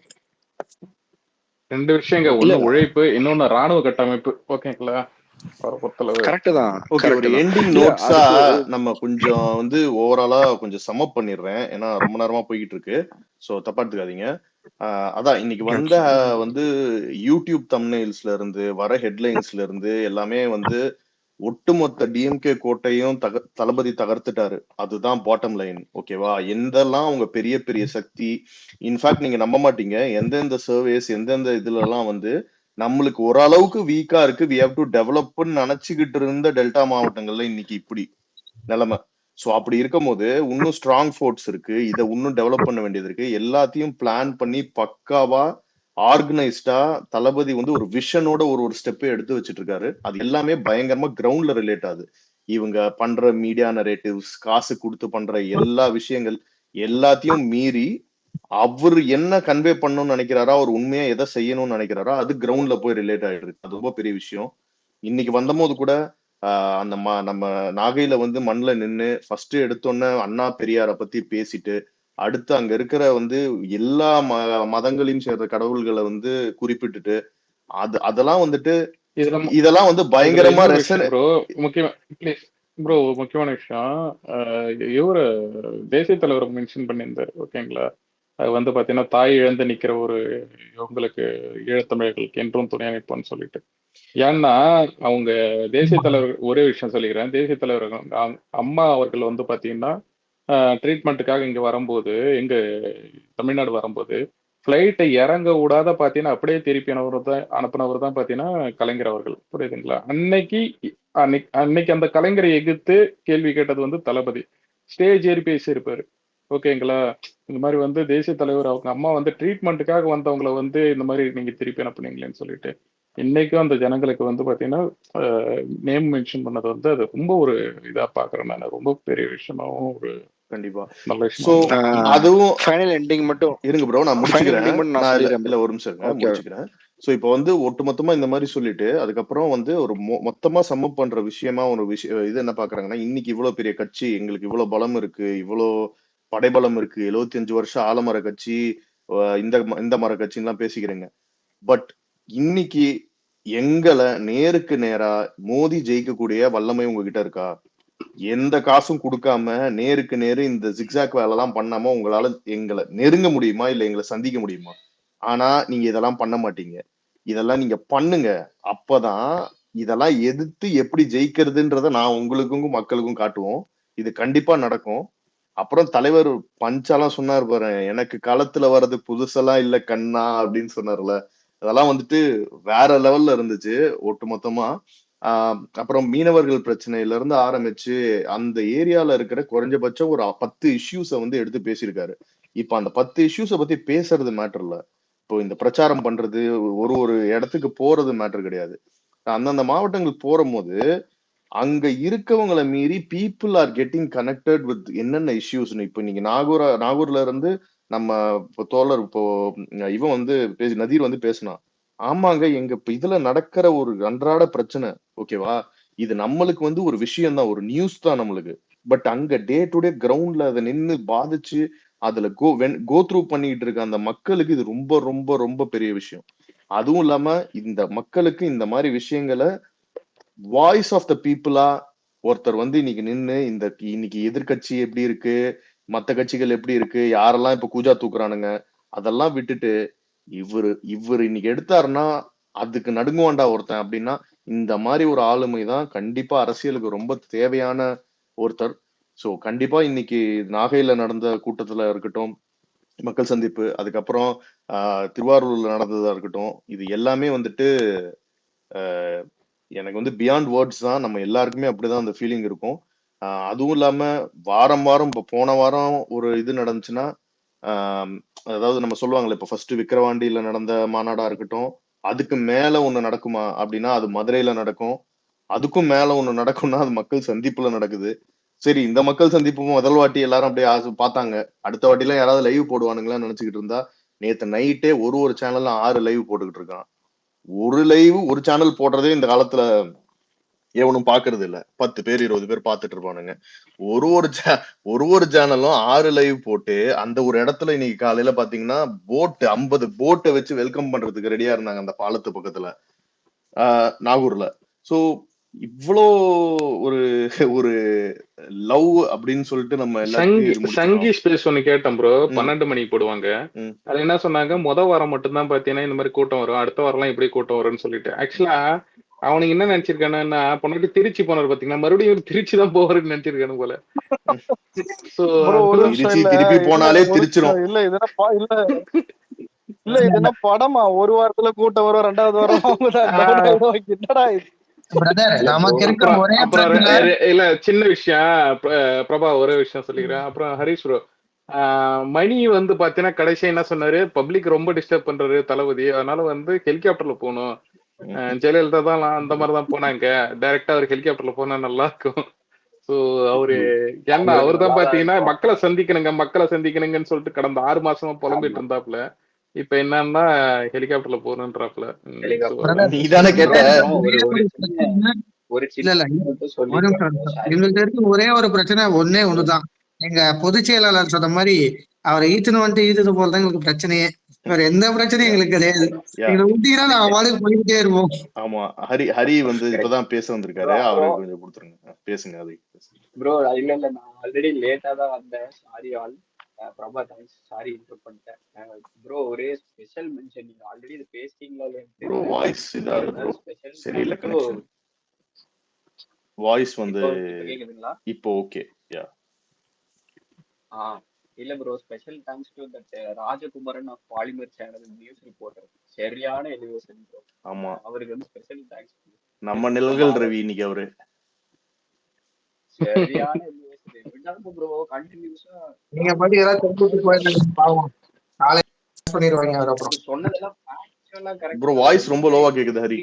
2 விஷயங்க, ஒண்ணு உழைப்பு, இன்னொன்னு ராணுவ கட்டமைப்பு. ஓகேங்களா? கரெக்ட் தான். ஓகே, ஒரு எண்டிங் நோட்ஸா நம்ம கொஞ்சம் வந்து ஓவராலா கொஞ்சம் சம்மப் பண்ணிடுறேன். ஏன்னா ரொம்ப நேரமா போய்கிட்டு இருக்கு. சோ தப்பா எடுத்துக்காதீங்க. அதான் இன்னைக்கு வந்து யூடியூப் தம்ப்நெயில்ஸ்ல இருந்து வர ஹெட்லைன்ஸ்ல இருந்து எல்லாமே வந்து ஒட்டுமொத்த டிஎம்கே கோட்டையும் தளபதி தகர்த்துட்டாரு. அதுதான் பாட்டம் லைன். ஓகேவா? எந்தெல்லாம் அவங்க பெரிய பெரிய சக்தி, இன்ஃபேக்ட் நீங்க நம்ப மாட்டீங்க, எந்தெந்த சர்வேஸ் எந்தெந்த இதுல எல்லாம் வந்து நம்மளுக்கு ஓரளவுக்கு வீக்கா இருக்கு, வி ஹேவ் டு டெவலப்னு நினைச்சுக்கிட்டு இருந்த டெல்டா மாவட்டங்கள்ல இன்னைக்கு இப்படி நிலைமை. சோ அப்படி இருக்கும் போது இன்னும் ஸ்ட்ராங் ஃபோர்ட்ஸ் இருக்கு, இதை இன்னும் டெவலப் பண்ண வேண்டியது இருக்கு. எல்லாத்தையும் பிளான் பண்ணி பக்காவா ஆர்கனைஸ்டா தளபதி வந்து ஒரு விஷனோட ஒரு ஸ்டெப்பை எடுத்து வச்சிட்டு இருக்காரு. அது எல்லாமே பயங்கரமா கிரவுண்ட்ல ரிலேட் ஆகுது. இவங்க பண்ற மீடியா நரேட்டிவ்ஸ், காசு கொடுத்து பண்ற எல்லா விஷயங்கள் எல்லாத்தையும் மீறி அவர் என்ன கன்வே பண்ணணும்னு நினைக்கிறாரோ, அவர் உண்மையா எதை செய்யணும்னு நினைக்கிறாரோ அது கிரவுண்ட்ல போய் ரிலேட் ஆயிடுது. அது ரொம்ப பெரிய விஷயம். இன்னைக்கு வந்தபோது கூட அந்த நம்ம நாகையில வந்து மண்ணில் நின்று ஃபர்ஸ்ட் எடுத்தோன்னே அண்ணா பெரியாரை பத்தி பேசிட்டு, அடுத்து அங்க இருக்கிற வந்து எல்லா மதங்களையும் சேர்ந்த கடவுள்களை வந்து குறிப்பிட்டுட்டு அதெல்லாம் வந்துட்டு இதெல்லாம் வந்து பயங்கரமா முக்கியமான விஷயம். இவரு தேசிய தலைவர் மென்ஷன் பண்ணியிருந்தாரு. ஓகேங்களா? அது வந்து பாத்தீங்கன்னா தாய் இழந்து நிக்கிற ஒரு இவங்களுக்கு ஈழத்தமிழர்களுக்கு என்றும் துணை நிற்போம்னு சொல்லிட்டு. ஏன்னா அவங்க தேசிய தலைவர், ஒரே விஷயம் சொல்லிக்கிறேன், தேசிய தலைவர் அம்மா அவர்கள் வந்து பாத்தீங்கன்னா ட்ரீட்மெண்ட்டுக்காக இங்க வரும்போது, எங்க தமிழ்நாடு வரும்போது ஃப்ளைட்டை இறங்க விடாத பாத்தீங்கன்னா அப்படியே திருப்பி அனுப்பினவர் தான் பாத்தீங்கன்னா கலைஞர் அவர்கள். புரியுதுங்களா? அன்னைக்கு அந்த கலைஞரை எதிர்த்து கேள்வி கேட்டது வந்து தளபதி. ஸ்டேஜ் ஏறி பேசியிருப்பாரு. ஓகேங்களா? இந்த மாதிரி வந்து தேசிய தலைவர் அவங்க அம்மா வந்து ட்ரீட்மெண்ட்டுக்காக வந்தவங்களை வந்து இந்த மாதிரி நீங்க திருப்பி அனுப்புனீங்களேன்னு சொல்லிட்டு இன்னைக்கும் அந்த ஜனங்களுக்கு வந்து பாத்தீங்கன்னா நேம் மென்ஷன் பண்ணது வந்து அது ரொம்ப ஒரு இதா பாக்குறேன் நான். ரொம்ப பெரிய விஷயமாவும் ஒரு கண்டிப்பா நல்ல சோ விஷயம். அதுவும் ஃபைனல் எண்டிங் மட்டும் இருங்க ப்ரோ, நான் முடிச்சுக்கிறேன். இல்ல ஒரு நிமிஷம் முடிச்சுக்கிறேன். சோ இப்போ வந்து ஒட்டுமொத்தமா இந்த மாதிரி சொல்லிட்டு அதுக்கப்புறம் வந்து ஒரு மொத்தமா சம்மப் பண்ற விஷயமா ஒரு விஷயம் இது என்ன பாக்குறாங்கன்னா, இன்னைக்கு இவ்வளவு பெரிய கட்சி, எங்களுக்கு இவ்வளவு பலம் இருக்கு, இவ்வளவு படைபலம் இருக்கு, 75 வருஷம் ஆலமர கட்சி, இந்த மர கட்சின்னு எல்லாம் பேசிக்கிறேங்க. பட் இன்னைக்கு எங்களை நேருக்கு நேரா மோதி ஜெயிக்கக்கூடிய வல்லமை உங்ககிட்ட இருக்கா? எந்த காசும் கொடுக்காம நேருக்கு நேரு இந்த ஜிக்ஸாக் வேலை எல்லாம் பண்ணாம உங்களால எங்களை நெருங்க முடியுமா, இல்ல எங்களை சந்திக்க முடியுமா? ஆனா நீங்க இதெல்லாம் பண்ண மாட்டீங்க. இதெல்லாம் நீங்க பண்ணுங்க. அப்பதான் இதெல்லாம் எதிர்த்து எப்படி ஜெயிக்கிறதுன்றத நான் உங்களுக்கும் மக்களுக்கும் காட்டுவோம். இது கண்டிப்பா நடக்கும். அப்புறம் தலைவர் பஞ்சாலாம் சொன்னார் பாரு, எனக்கு களத்துல வர்றது புதுசெல்லாம் இல்ல கண்ணா அப்படின்னு சொன்னார்ல, அதெல்லாம் வந்துட்டு வேற லெவல்ல இருந்துச்சு ஒட்டு மொத்தமா. அப்புறம் மீனவர்கள் பிரச்சனையில இருந்து ஆரம்பிச்சு அந்த ஏரியால இருக்கிற குறைஞ்சபட்சம் ஒரு 10 இஷ்யூஸ வந்து எடுத்து பேசியிருக்காரு. இப்ப அந்த 10 இஷ்யூஸ பத்தி பேசுறது மேட்டர் இல்ல. இப்போ இந்த பிரச்சாரம் பண்றது, ஒரு இடத்துக்கு போறது மேட்டர் கிடையாது. அந்தந்த மாவட்டங்கள் போகும்போது அங்க இருக்கவங்களை மீறி people are getting connected with என்னென்ன இஷ்யூஸ்னு. இப்ப நீங்க நாகூர்ல இருந்து நம்ம தோழர் இப்போ இவன் வந்து நதீர் வந்து பேசினான். ஆமாங்க, எங்க இப்ப இதுல நடக்கிற ஒரு அன்றாட பிரச்சனை. ஓகேவா? இது நம்மளுக்கு வந்து ஒரு விஷயம் தான், ஒரு நியூஸ் தான் நம்மளுக்கு. பட் அங்க டே டு டே கிரவுண்ட்ல அதை நின்னு பாதிச்சு அதுல கோ த்ரூ பண்ணிட்டு இருக்க அந்த மக்களுக்கு இது ரொம்ப ரொம்ப ரொம்ப பெரிய விஷயம். அதுவும் இல்லாம இந்த மக்களுக்கு இந்த மாதிரி விஷயங்களை வாய்ஸ் ஆஃப் த பீப்புளா ஒருத்தர் வந்து இன்னைக்கு நின்னு இன்னைக்கு எதிர்கட்சி எப்படி இருக்கு, மத்த கட்சிகள் எப்படி இருக்கு, யாரெல்லாம் இப்ப கூஜா தூக்குறானுங்க, அதெல்லாம் விட்டுட்டு இவரு இன்னைக்கு எடுத்தாருன்னா அதுக்கு நடுங்குவாண்டா ஒருத்தன் அப்படின்னா இந்த மாதிரி ஒரு ஆளுமைதான் கண்டிப்பா அரசியலுக்கு ரொம்ப தேவையான ஒருத்தர். சோ கண்டிப்பா இன்னைக்கு நாகையில நடந்த கூட்டத்துல இருக்கட்டும், மக்கள் சந்திப்பு, அதுக்கப்புறம் திருவாரூர்ல நடந்ததா இருக்கட்டும், இது எல்லாமே வந்துட்டு எனக்கு வந்து பியாண்ட் வேர்ட்ஸ் தான். நம்ம எல்லாருக்குமே அப்படிதான் அந்த ஃபீலிங் இருக்கும். அதுவும் இல்லாம வாரம் வாரம் இப்போ போன வாரம் ஒரு இது நடந்துச்சுன்னா, ஆம், அதாவது நம்ம சொல்லுவாங்கல்ல, இப்போ ஃபர்ஸ்ட் விக்கிரவாண்டியில நடந்த மாநாடா இருக்கட்டும், அதுக்கு மேல ஒண்ணு நடக்குமா அப்படின்னா அது மதுரையில நடக்கும். அதுக்கும் மேல ஒண்ணு நடக்கும்னா அது மக்கள் சந்திப்புல நடக்குது. சரி, இந்த மக்கள் சந்திப்பு முதல் வாட்டி எல்லாரும் அப்படியே பார்த்தாங்க. அடுத்த வாட்டி எல்லாம் யாராவது லைவ் போடுவானுங்களான்னு நினைச்சுக்கிட்டு இருந்தா, நேத்து நைட்டே ஒரு சேனல்ல 6 லைவ் போட்டுக்கிட்டு இருக்கான். ஒரு லைவ் ஒரு சேனல் போடுறதே இந்த காலத்துல எவனும் பாக்குறது இல்ல. 10 பேர் 20 பேர் பாத்துட்டு இருப்பானுங்க. ஒரு சேனலும் 6 லைவ் போட்டு அந்த ஒரு இடத்துல இன்னைக்கு காலையில பாத்தீங்கன்னா போட் 50 போட்டை வச்சு வெல்கம் பண்றதுக்கு ரெடியா இருந்தாங்க அந்த பாலத்து பக்கத்துல, நாகூர்ல. சோ இவ்வளோ ஒரு ஒரு லவ் அப்படின்னு சொல்லிட்டு நம்ம எல்லாத்துக்கும் இது முடிச்சிடறோம். சங்கி ஸ்பேஸ் ஒண்ணு கேட்டேன் ப்ரோ. 12 மணிக்கு போடுவாங்க. அது என்ன சொன்னாங்க, வாரம் மட்டும் தான் பாத்தீங்கன்னா இந்த மாதிரி கூட்டம் வரும், அடுத்த வாரம்லாம் இப்படி கூட்டம் வரும்னு சொல்லிட்டு. ஆக்சுவலா அவனுக்கு என்ன நினைச்சிருக்கானுன்னா, பொண்ணு திருச்சி போனாரு பாத்தீங்கன்னா மறுபடியும் திருச்சி தான் போவாருன்னு நினைச்சிருக்கானு போல. சோ ப்ரோ ஒரு நிமிஷம் இல்ல திருப்பி போனாலே திருச்சிரும். இல்ல இல்ல இது என்ன படமா? ஒரு வாரத்துல கூட்டம் வரும், 2வது வாரம் என்னடா இது? பிரதர் நமக்கு இருக்க ஒரே அப்புறம் பிரச்சனை இல்ல சின்ன விஷயம் பிரபா, ஒரே விஷயம் சொல்லிக்கிறேன். அப்புறம் ஹரிஷ் ப்ரோ, மணி வந்து பாத்தீங்கன்னா கடைசியா என்ன சொன்னாரு, பப்ளிக் ரொம்ப டிஸ்டர்ப் பண்றாரு தளபதி, அதனால வந்து ஹெலிகாப்டர்ல போகணும். ஜெயலலிதா தான் அந்த மாதிரிதான் போனாங்க, டைரக்டா அவர் ஹெலிகாப்டர்ல போனா நல்லா இருக்கும். சோ அவரு ஏன்னா அவர் தான் பாத்தீங்கன்னா மக்களை சந்திக்கணுங்கன்னு சொல்லிட்டு கடந்த 6 மாசமா புலம்பிட்டு இருந்தாப்ல. இப்ப என்னன்னா ஹெலிகாப்டர்ல போறேன்றாப்ல. நீதானே கேட்ட. எங்களுக்கு இருக்கு ஒரே ஒரு பிரச்சனை, ஒண்ணுதான். எங்க பொதுச் செயலாளர் சொன்ன மாதிரி அவரை ஈத்துட்டு போறதுதான் எங்களுக்கு பிரச்சனையே. வேற எந்த பிரச்சனையும் எங்களுக்கு கிடையாது. எங்களை ஊட்டினா நான் வாடகை போயிட்டே இருப்போம். ஆமா, ஹரி வந்து இப்பதான் பேச வந்திருக்காரு, அவரு கொஞ்சம் கொடுத்துருங்க, பேசுங்க. அது ப்ரோ இல்ல நான் ஆல்ரெடி லேட்டா தான் வந்தேன், sorry all. Prabha thanks, sorry inter பண்ணிட்டேன் ப்ரோ. ஒரே ஸ்பெஷல் மென்ஷன், நீங்க ஆல்ரெடி இது பேசிட்டீங்களா ப்ரோ? வாய்ஸ் இதா இருக்கு, சரியில்லை கனெக்ஷன். வாய்ஸ் வந்து கேக்குதுங்களா இப்போ? Okay, yeah. இல்ல bro, special thanks to that Rajakumaran of Polimer channel news reporter, சரியான எலிவேஷன் ப்ரோ. ஆமா, அவருக்கு வந்து ஸ்பெஷல் தேங்க்ஸ். நம்ம நிழல்கள் ரவி இன்னைக்கு அவரு சரியான எலிவேஷன் ப்ரோ. கண்டினியூஸா நீங்க பாட்டு ஏதாவது பாவம் பண்ணிடுவாங்க அவர். அப்புறம் சொன்னதெல்லாம் ஃபேக்சுவலா கரெக்ட் ப்ரோ. வாய்ஸ் ரொம்ப லோவா கேக்குது ஹரி.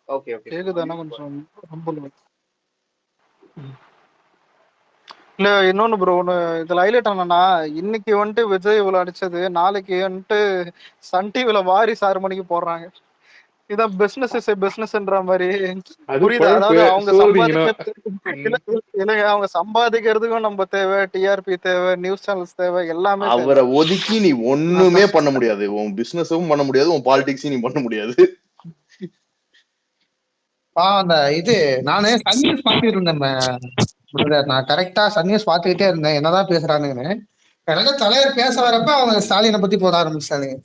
ஓகே ஓகே கேக்குது, என்ன கொஞ்சம் ரொம்ப இல்ல. இன்னொன்னு ப்ரோ, ஒண்ணு இதுல ஹைலைட் என்னன்னா, இன்னைக்கு வந்துட்டு விஜய் இவ்வளவு அடிச்சது, நாளைக்கு வந்துட்டு சன் டிவில வாரிசு 6 மணிக்கு போடுறாங்க. இதான் பிசினஸ்ன்ற மாதிரி. புரியுதா? அதாவது அவங்க அவங்க சம்பாதிக்கிறதுக்கும் நம்ம தேவை, டிஆர்பி தேவை, நியூஸ் சேனல்ஸ் தேவை, எல்லாமே. அவரை ஒதுக்கி நீ ஒண்ணுமே பண்ண முடியாது. உன் பிசினஸும் பண்ண முடியாது, உன் பாலிடிக்ஸும் நீ பண்ண முடியாது. அந்த இது நானு சன் நியூஸ் பாத்துட்டு இருந்தேன். நான் கரெக்டா சன் நியூஸ் பாத்துக்கிட்டே இருந்தேன், என்னதான் பேசுறானுங்கன்னு. கரெக்டா தலைவர் பேச வரப்ப அவங்க ஸ்டாலினை பத்தி போட ஆரம்பிச்சானுங்க.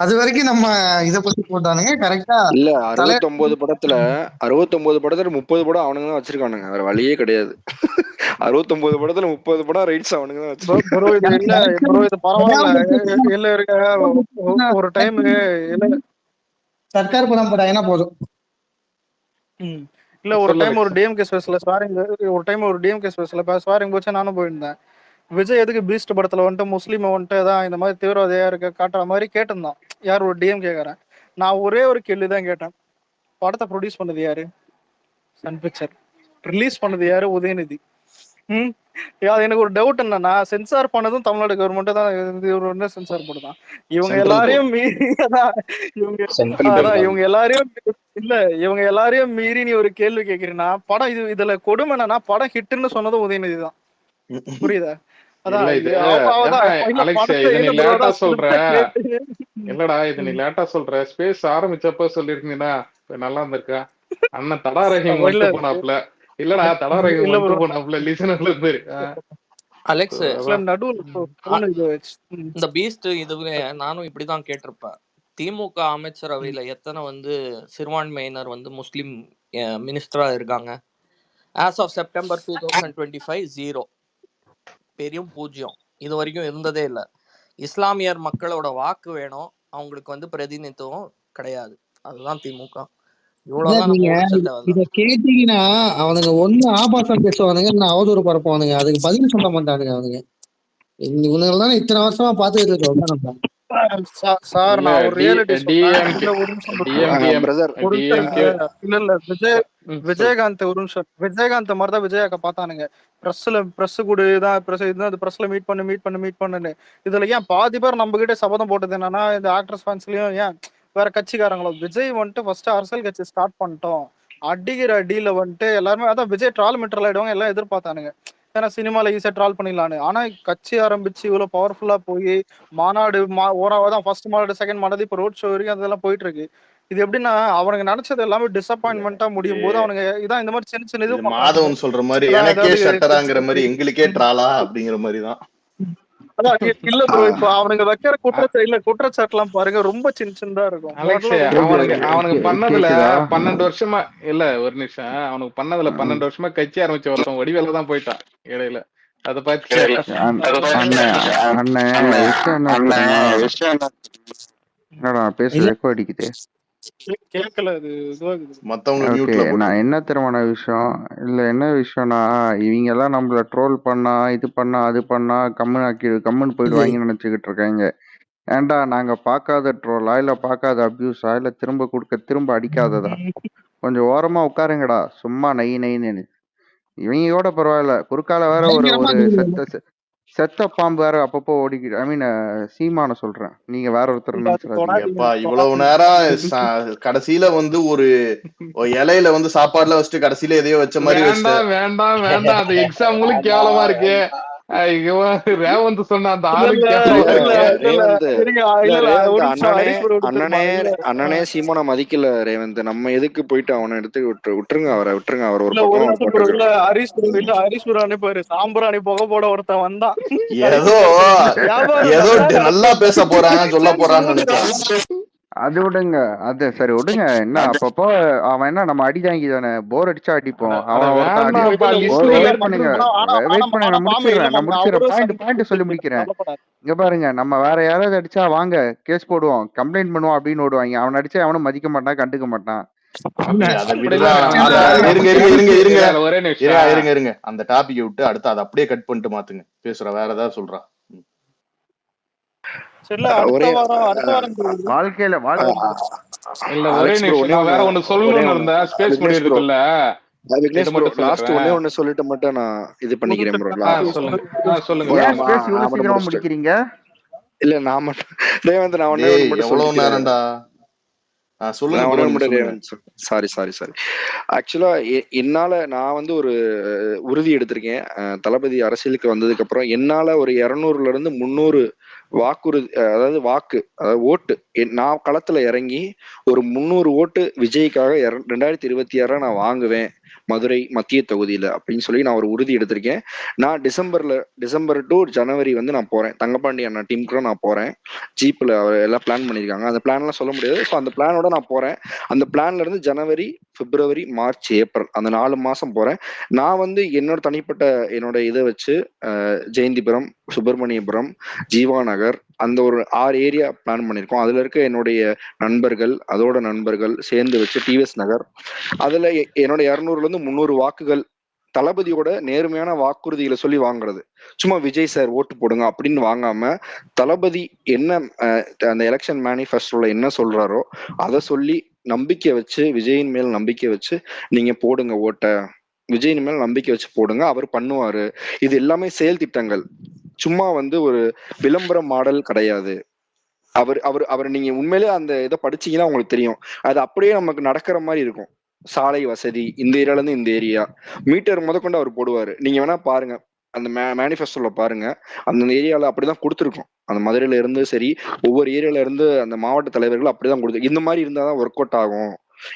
அது வரைக்கும் நம்ம இத பத்தி போட்டானுங்க. கரெக்டா இல்ல 69 படத்துல 30 படம் அவனுங்க தான் வச்சிருக்கானுங்க, வேற வழியே கிடையாது. 69 படத்துல 30 படம் ரைட்ஸ் அவனுங்க தான் வச்சிருக்கானுங்க. ஒரு டைம் சர்க்கார் படம் போட்டாங்கன்னா போதும். இல்ல ஒரு டைம் ஒரு டிஎம்கே ஸ்பெஷல்ல ஸ்வாரிங் போச்சு, நானும் போயிருந்தேன். விஜய் எதுக்கு பீஸ்ட் படத்துல வந்துட்டு முஸ்லீம் வந்துட்டு தான் இந்த மாதிரி தீவிரவாதியா இருக்க காட்டுற மாதிரி கேட்டிருந்தான். யார்? ஒரு டிஎம் கேக்குறேன். நான் ஒரே ஒரு கேள்விதான் கேட்டேன், படத்தை ப்ரொடியூஸ் பண்ணது யாரு? Sun picture. ரிலீஸ் பண்ணது யாரு? உதயநிதி. எனக்கு ஒரு டவுட் என்னன்னா, சென்சார் பண்ணதும் தமிழ்நாடு கவர்மெண்ட் தான், சென்சார் போர்டு தான். இவங்க எல்லாரையும் மீறி இவங்க எல்லாரையும் மீறி நீ ஒரு கேள்வி கேக்குறீங்கன்னா, படம் இதுல கொடுமை என்னன்னா, படம் ஹிட்னு சொன்னதும் உதயநிதி தான். புரியுதா? இல்லடா இது நீ லேட்டா சொல்ற, ஸ்பேஸ் ஆரம்பிச்சப்ப சொல்லிருந்தீங்கன்னா நல்லா இருந்திருக்கா. அண்ணன் தடாரகம் போனாப்ல. இல்லடா தடாரகம் போனாப்ல லிசனர்ல இருந்து. அலெக்ஸ், இந்த பீஸ்ட் இதுவே நானும் இப்படிதான் கேட்டிருப்பேன். திமுக அமைச்சரவையில எத்தனை வந்து சிறுபான்மையினர் வந்து முஸ்லிம் மினிஸ்டரா இருக்காங்க? ஆஸ் ஆஃப் செப்டம்பர் 2025 0, பெரிய 0. இது வரைக்கும் இருந்ததே இல்லை. இஸ்லாமியர் மக்களோட வாக்கு வேணும், அவங்களுக்கு வந்து பிரதிநிதித்துவம் கிடையாது. அதுதான் திமுக. இவ்வளவுதான் நம்ம நீங்க உருட்ட தேவையில்ல. இத கேட்டீங்கன்னா அவனுங்க ஒண்ணு ஆபாசம் பேசுவானுங்க, நான் அவதூறு பரப்புவானுங்க. அதுக்கு பதில் சொல்ல மாட்டானுங்க அவனுங்க. இவனுங்கெல்லாம் இத்தனை வருஷமா பாத்துக்கிட்டு இருக்கோம். சார் இல்ல நான் ஒரு ரியாலிட்டி சொல்றேன். டிஎம்கே இல்ல ஒரு நிமிஷம் bro. டிஎம்கேஎம் பிரதர் ஒரு நிமிஷம் டிஎம்கே இல்ல இல்ல விஜயகாந்த் ஒரு நிமிஷம். விஜயகாந்த் மாதிரி தான் விஜயாக்க பார்த்தானுங்க. பிரஸ் கூட தான் பிரஸ் இதுதான் பிரஸ்ல மீட் பண்ணுன்னு. இதுல ஏன் பாதி பேர் நம்ம கிட்ட சபதம் போட்டது என்னன்னா, இந்த ஆக்ட்ரஸ் ஃபேன்ஸ்லயும் ஏன் வேற கட்சிக்காரங்களும் விஜய் வந்துட்டு ஃபர்ஸ்ட் அரசியல் கட்சி ஸ்டார்ட் பண்ணிட்டோம் அடிக்கிற அடியில வந்துட்டு எல்லாருமே அதான் விஜய் ட்ரால் மெட்ரல் ஆயிடுவாங்க எல்லாம் எதிர்பார்த்தானுங்க. ஏன்னா சினிமால ஈஸியா ட்ரால் பண்ணிடலான்னு. ஆனா கட்சி ஆரம்பிச்சு இவ்வளவு பவர்ஃபுல்லா போய் மாநாடு ஓராவதான் ஃபர்ஸ்ட் மாநாடு செகண்ட் மாநாடு இப்ப ரோட் ஷோ வரைக்கும் அதெல்லாம் போயிட்டு இருக்கு. இது எப்படின்னா அவனுக்கு நினைச்சது எல்லாமே டிசப்பாயின்மெண்டா முடியும் போது அவனுங்க இதான் இந்த மாதிரி சின்ன சின்ன இது மாதவன் சொல்ற மாதிரி எனக்கே ஷட்டராங்கிற மாதிரி எங்களுக்கே ட்ராலா அப்படிங்கிற மாதிரிதான். அதான் இல்ல ப்ரோ, இப்ப அவனுங்க வைக்கிற குற்றச்சாட்டு எல்லாம் பாருங்க ரொம்ப சின்னதா இருக்கும். அலெக்ஸ் அவனுக்கு பண்ணதுல 12 வருஷமா இல்ல ஒரு நிமிஷம் அவனுக்கு பண்ணதுல 12 வருஷமா கட்சி ஆரம்பிச்ச ஒருத்தன் வடிவேல தான் போயிட்டான் இடையில. அத பத்தி பேசுறது ரெக்கார்ட் அடிக்குது. நான் என்ன தெரியுமான விஷயம் இல்ல, என்ன விஷயம்னா இவங்க எல்லாம் நம்மள ட்ரோல் பண்ணா இது பண்ணா அது பண்ணா கம்முன்னு போயிடுவாங்கன்னு நினைச்சுக்கிட்டு இருக்காங்க. ஏன்டா நாங்க பார்க்காத ட்ரோலா இல்ல பார்க்காத அபியூஸா இல்ல திரும்ப அடிக்காததா? கொஞ்சம் ஓரமா உட்காருங்கடா, சும்மா நைன்னு. இவங்களோட பரவாயில்ல, குறுக்கால வேற ஒரு செத்த பாம்பு வேற அப்பப்போ ஓடிக்கிட்டு. ஐ மீன் சீமான சொல்றேன், நீங்க வேற ஒருத்தர் நினைச்சிடாதீங்கப்பா. இவ்வளவு நேரம் கடைசியில ஒரு இலையில சாப்பாடுல வச்சுட்டு கடைசியில எதையோ வச்ச மாதிரி வேண்டாம் அது எக்ஸாம்பிளும் கேவலமா இருக்கு. ரேவந்த் சொன்ன அந்த அண்ணனே சீமானை மதிக்கல ரேவந்த். நம்ம எதுக்கு போயிட்டு அவனை எடுத்து விட்டுருங்க அவரை ஒரு பக்கம். ஹரிஸ்வரானே பாரு சாம்பிராணி புகை போட ஒருத்தன் வந்தான். ஏதோ நல்லா பேச போறான் சொல்ல போறான்னு நினைச்சேன். அது விடுங்க, அது சரி விடுங்க. என்ன அப்பப்போ அவன் என்ன நம்ம அடி தாங்கி தானே, போர் அடிச்சா அடிப்போம். அவன் வெயிட் பண்ணுங்க நான் முடிச்சிடறேன். பாயிண்ட் சொல்லி முடிக்கிறேன். இங்க பாருங்க, நம்ம வேற யாராவது அடிச்சா வாங்க கேஸ் போடுவோம் கம்ப்ளைண்ட் பண்ணுவோம் அப்படின்னு ஓடுவாங்க. அவன் அடிச்சா அவனும் மதிக்க மாட்டான் கண்டுக்க மாட்டான். இருங்க அந்த டாபிக் விட்டு அடுத்து அதை அப்படியே கட் பண்ணிட்டு மாத்துங்க. பேசுற வேற ஏதாவது சொல்றான் வாழ்க்கையில ஒரே நிமிஷம் வேற ஒண்ணு சொல்லணும்னு இருந்தா ஸ்பேஸ் பண்ணிருக்குல்ல. ஒண்ணு சொல்லிட்டு மட்டும் நான் இது பண்ணிக்கிறேன். முடிக்கிறீங்க இல்ல நான் மட்டும் ரேவந்த் நான் ஒண்ணே எவ்வளவு நேரம்டா சாரி ஆக்சுவலா என்னால நான் ஒரு உறுதி எடுத்திருக்கேன். தளபதி அரசியலுக்கு வந்ததுக்கு அப்புறம் என்னால ஒரு 200ல இருந்து 300 வாக்குறுதி, அதாவது ஓட்டு நான் களத்துல இறங்கி ஒரு 300 ஓட்டு விஜய்க்காக 2026 நான் வாங்குவேன் மதுரை மத்திய தொகுதியில அப்படின்னு சொல்லி நான் ஒரு உறுதி எடுத்திருக்கேன். நான் டிசம்பர் டு ஜனவரி நான் போறேன். தங்கப்பாண்டி அண்ணா டீம் கூட நான் போறேன். ஜீப்ல எல்லாம் பிளான் பண்ணிருக்காங்க. அந்த பிளான் எல்லாம் சொல்ல முடியாது. ஸோ அந்த பிளானோட நான் போறேன். அந்த பிளான்ல இருந்து ஜனவரி, பிப்ரவரி, மார்ச், ஏப்ரல் அந்த 4 மாசம் போறேன். நான் என்னோட தனிப்பட்ட என்னோட இதை வச்சு ஜெயந்திபுரம், சுப்பிரமணியபுரம், ஜீவா நகர் அந்த ஒரு 6 ஏரியா பிளான் பண்ணியிருக்கோம். அதுல இருக்க என்னுடைய நண்பர்கள் அதோட நண்பர்கள் சேர்ந்து வச்சு டிவிஎஸ் நகர் அதுல என்னோட 200ல இருந்து 300 வாக்குகள் தளபதியோட நேர்மையான வாக்குறுதிகளை சொல்லி வாங்குறது. சும்மா விஜய் சார் ஓட்டு போடுங்க அப்படின்னு வாங்காம தளபதி என்ன அந்த எலெக்ஷன் மேனிஃபெஸ்டோல என்ன சொல்றாரோ அதை சொல்லி நம்பிக்கை வச்சு விஜயின் மேல் நம்பிக்கை வச்சு நீங்க போடுங்க ஓட்ட, விஜயின் மேல் நம்பிக்கை வச்சு போடுங்க, அவர் பண்ணுவாரு. இது எல்லாமே செயல் திட்டங்கள், சும்மா ஒரு விளம்பர மாடல் கிடையாது. அவர் நீங்க உண்மையிலே அந்த இதை படிச்சீங்கன்னா உங்களுக்கு தெரியும். அது அப்படியே நமக்கு நடக்கிற மாதிரி இருக்கும். சாலை வசதி, இந்த ஏரியால இருந்து இந்த ஏரியா மீட்டர் முதற்கொண்டு அவர் போடுவாரு. நீங்க வேணா பாருங்க, அந்த மேனிஃபெஸ்டோல பாருங்க. அந்த ஏரியால அப்படிதான் கொடுத்துருக்கோம். அந்த மதுரையில இருந்து சரி, ஒவ்வொரு ஏரியால இருந்து அந்த மாவட்ட தலைவர்கள் அப்படிதான் கொடுத்து, இந்த மாதிரி இருந்தாதான் ஒர்க் அவுட் ஆகும்.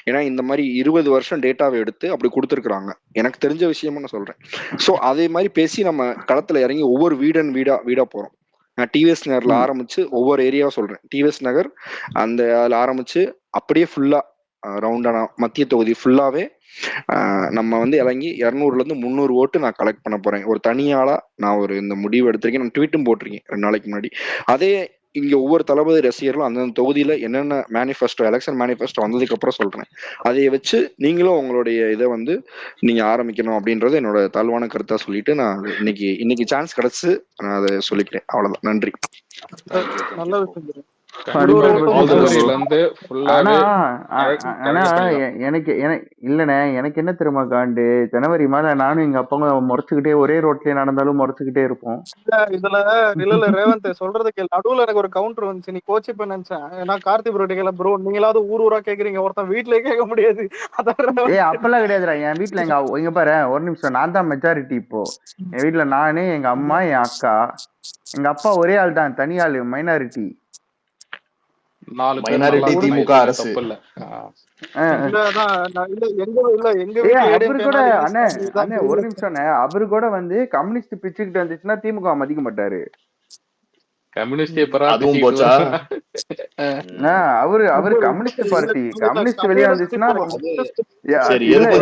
ஏன்னா இந்த மாதிரி 20 வருஷம் டேட்டாவை எடுத்து அப்படி கொடுத்துருக்குறாங்க. எனக்கு தெரிஞ்ச விஷயமா நான் சொல்றேன். ஸோ அதே மாதிரி பேசி நம்ம களத்துல இறங்கி ஒவ்வொரு வீடா போறோம். நான் டிவிஎஸ் நகர்ல ஆரம்பிச்சு ஒவ்வொரு ஏரியாவா சொல்றேன். டிவிஎஸ் நகர் அந்த அதுல ஆரம்பிச்சு அப்படியே ஃபுல்லா ரவுண்டான மத்திய தொகுதி ஃபுல்லாவே நம்ம இறங்கி 200ல இருந்து 300 ஓட்டு நான் கலெக்ட் பண்ண போறேன். ஒரு தனியாளா நான் இந்த முடிவு எடுத்திருக்கேன். நான் ட்வீட்டும் போட்டிருக்கேன் 2 நாளைக்கு முன்னாடி. அதே இங்க ஒவ்வொரு தளபதி ரசிகர்களும் அந்தந்த தொகுதியில என்னென்ன மேனிஃபெஸ்டோ எலெக்ஷன் மேனிஃபெஸ்டோ வந்ததுக்கு அப்புறம் சொல்றேன். அதை வச்சு நீங்களும் உங்களுடைய இதை வந்து நீங்க ஆரம்பிக்கணும் அப்படின்றது என்னோட தாழ்வான கருத்தா சொல்லிட்டு நான் இன்னைக்கு சான்ஸ் கிடைச்சு நான் அதை சொல்லிக்கிறேன். அவ்வளவுதான். நன்றி. நல்ல விஷயம். எனக்கு இல்லண்ணே, எனக்கு என்ன தெரியுமா காண்டு, ஜனவரி மேல நானும் எங்க அப்பாவும் முறைச்சுக்கிட்டே ஒரே ரோட்லயே நடந்தாலும் முறைச்சுக்கிட்டே இருப்போம். இதுல இல்ல ரேவந்த் சொல்றது கேள்வி. நடுவுல எனக்கு ஒரு கவுண்டர் வந்துச்சு, நீ கோச்சு இப்ப நினைச்சேன். நான் கார்த்தி ப்ரோ கேட்கல ப்ரோ, நீங்களாவது ஊரா கேக்குறீங்க, ஒருத்தன் வீட்லயே கேட்க முடியாது. அப்பெல்லாம் கிடையாதுடா. என் வீட்டுல இங்க பாரு ஒரு நிமிஷம், நான் தான் மெஜாரிட்டி இப்போ. என் வீட்டுல நானு, எங்க அம்மா, என் அக்கா, எங்க அப்பா ஒரே ஆள் தான், தனி ஆளு, மைனாரிட்டி. திமுக அரசு ஒரு நிமிஷம், அவரு கூட வந்து கம்யூனிஸ்ட் பிச்சுக்கிட்டு வந்துச்சுன்னா திமுக மதிக்க மாட்டாரு. அவரு கம்யூனிஸ்ட் பார்ட்டி, கம்யூனிஸ்ட் வெளியே வந்துச்சுன்னா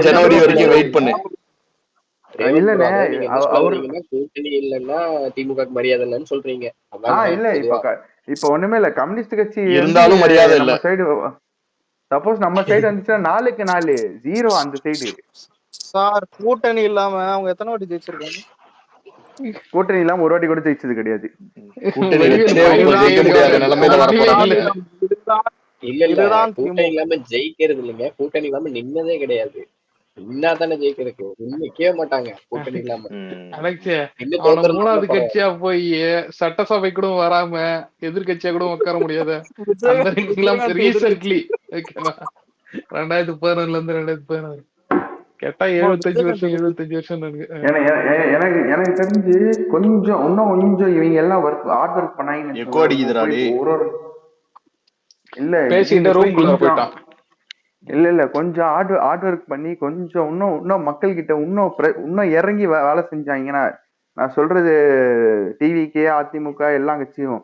ஜனவரி வரைக்கும் வெயிட் பண்ணு. இல்லண்ணே, அவரு திமுக மரியாதை இல்லன்னு சொல்றீங்க. இல்ல இப்ப ஒண்ணுமே இல்ல, கம்யூனிஸ்ட் கட்சி இருந்தாலும் மரியாதை இல்ல. சைடு சப்போஸ் நம்ம சைடு வந்துச்சுன்னா 4க்கு 4 0 அந்த சைடு. சார் கூட்டணி இல்லாம அவங்க எத்தனை வாட்டி ஜெயிச்சிருக்காங்க? கூட்டணி இல்லாம ஒரு வாட்டி கூட ஜெயிச்சது கிடையாது. கூட்டணி இல்லாம ஜெயிக்கிறது இல்லைங்க, கூட்டணி இல்லாம நின்னதே கிடையாது. தானே ஜெயிக்கிறதுக்கு நிக்கவே மாட்டாங்க கூட்டணி இல்லாம. மூணாவது கட்சியா போய் சட்டசபை கூட வராம எதிர்கட்சியா கூட உட்கார முடியாது. ரீசென்ட்லி 2011 இருந்து 2016 கேட்டா 75 வருஷம் எனக்கு தெரிஞ்சு கொஞ்சம் இன்னும் கொஞ்சம் இவங்க எல்லாம் ஹார்ட் ஒர்க் பண்ணாங்க. இல்ல கொஞ்சம் ஹார்ட் ஒர்க் பண்ணி கொஞ்சம் இன்னும் மக்கள் கிட்ட இன்னும் இறங்கி வேலை செஞ்சாங்கன்னா, நான் சொல்றது டிவிக்கே அதிமுக எல்லா கட்சியும்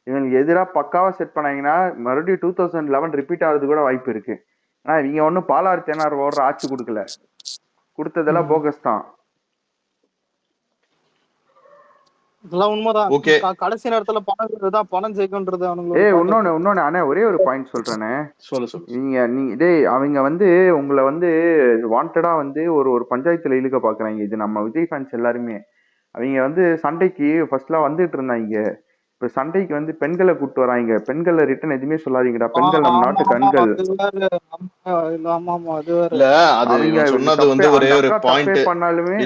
இவங்களுக்கு எதிராக பக்காவா செட் பண்ணாங்கன்னா மறுபடியும் 2011 ரிப்பீட் ஆகுறது கூட வாய்ப்பு இருக்கு. ஆனா இவங்க ஒன்னும் பாலாறு தேனார் ஓடுற ஆட்சி கொடுக்கல, கொடுத்ததெல்லாம் போகஸ் தான். இதெல்லாம் உண்மைதான். கடைசி நேரத்துல பணம் ஜெயிக்கும்ன்றது இன்னொன்னு அண்ணே, ஒரே ஒரு பாயிண்ட் சொல்றேனே. அவங்க வந்து உங்களை வந்து வாண்டடா வந்து ஒரு பஞ்சாயத்துல இழுக்க பாக்குறாங்க. இது நம்ம விஜய் ஃபேன்ஸ் எல்லாருமே. அவங்க வந்து சண்டைக்கு ஃபர்ஸ்ட்லாம் வந்துட்டு இருந்தாங்க. இப்ப சண்டைக்கு வந்து பெண்களை கூப்பிட்டு வராங்க. பெண்களை ரிட்டன் எதுவுமே சொல்லாதீங்கடா, பெண்கள் நம்ம நாட்டு கண்கள். தப்பே பண்ணாலுமே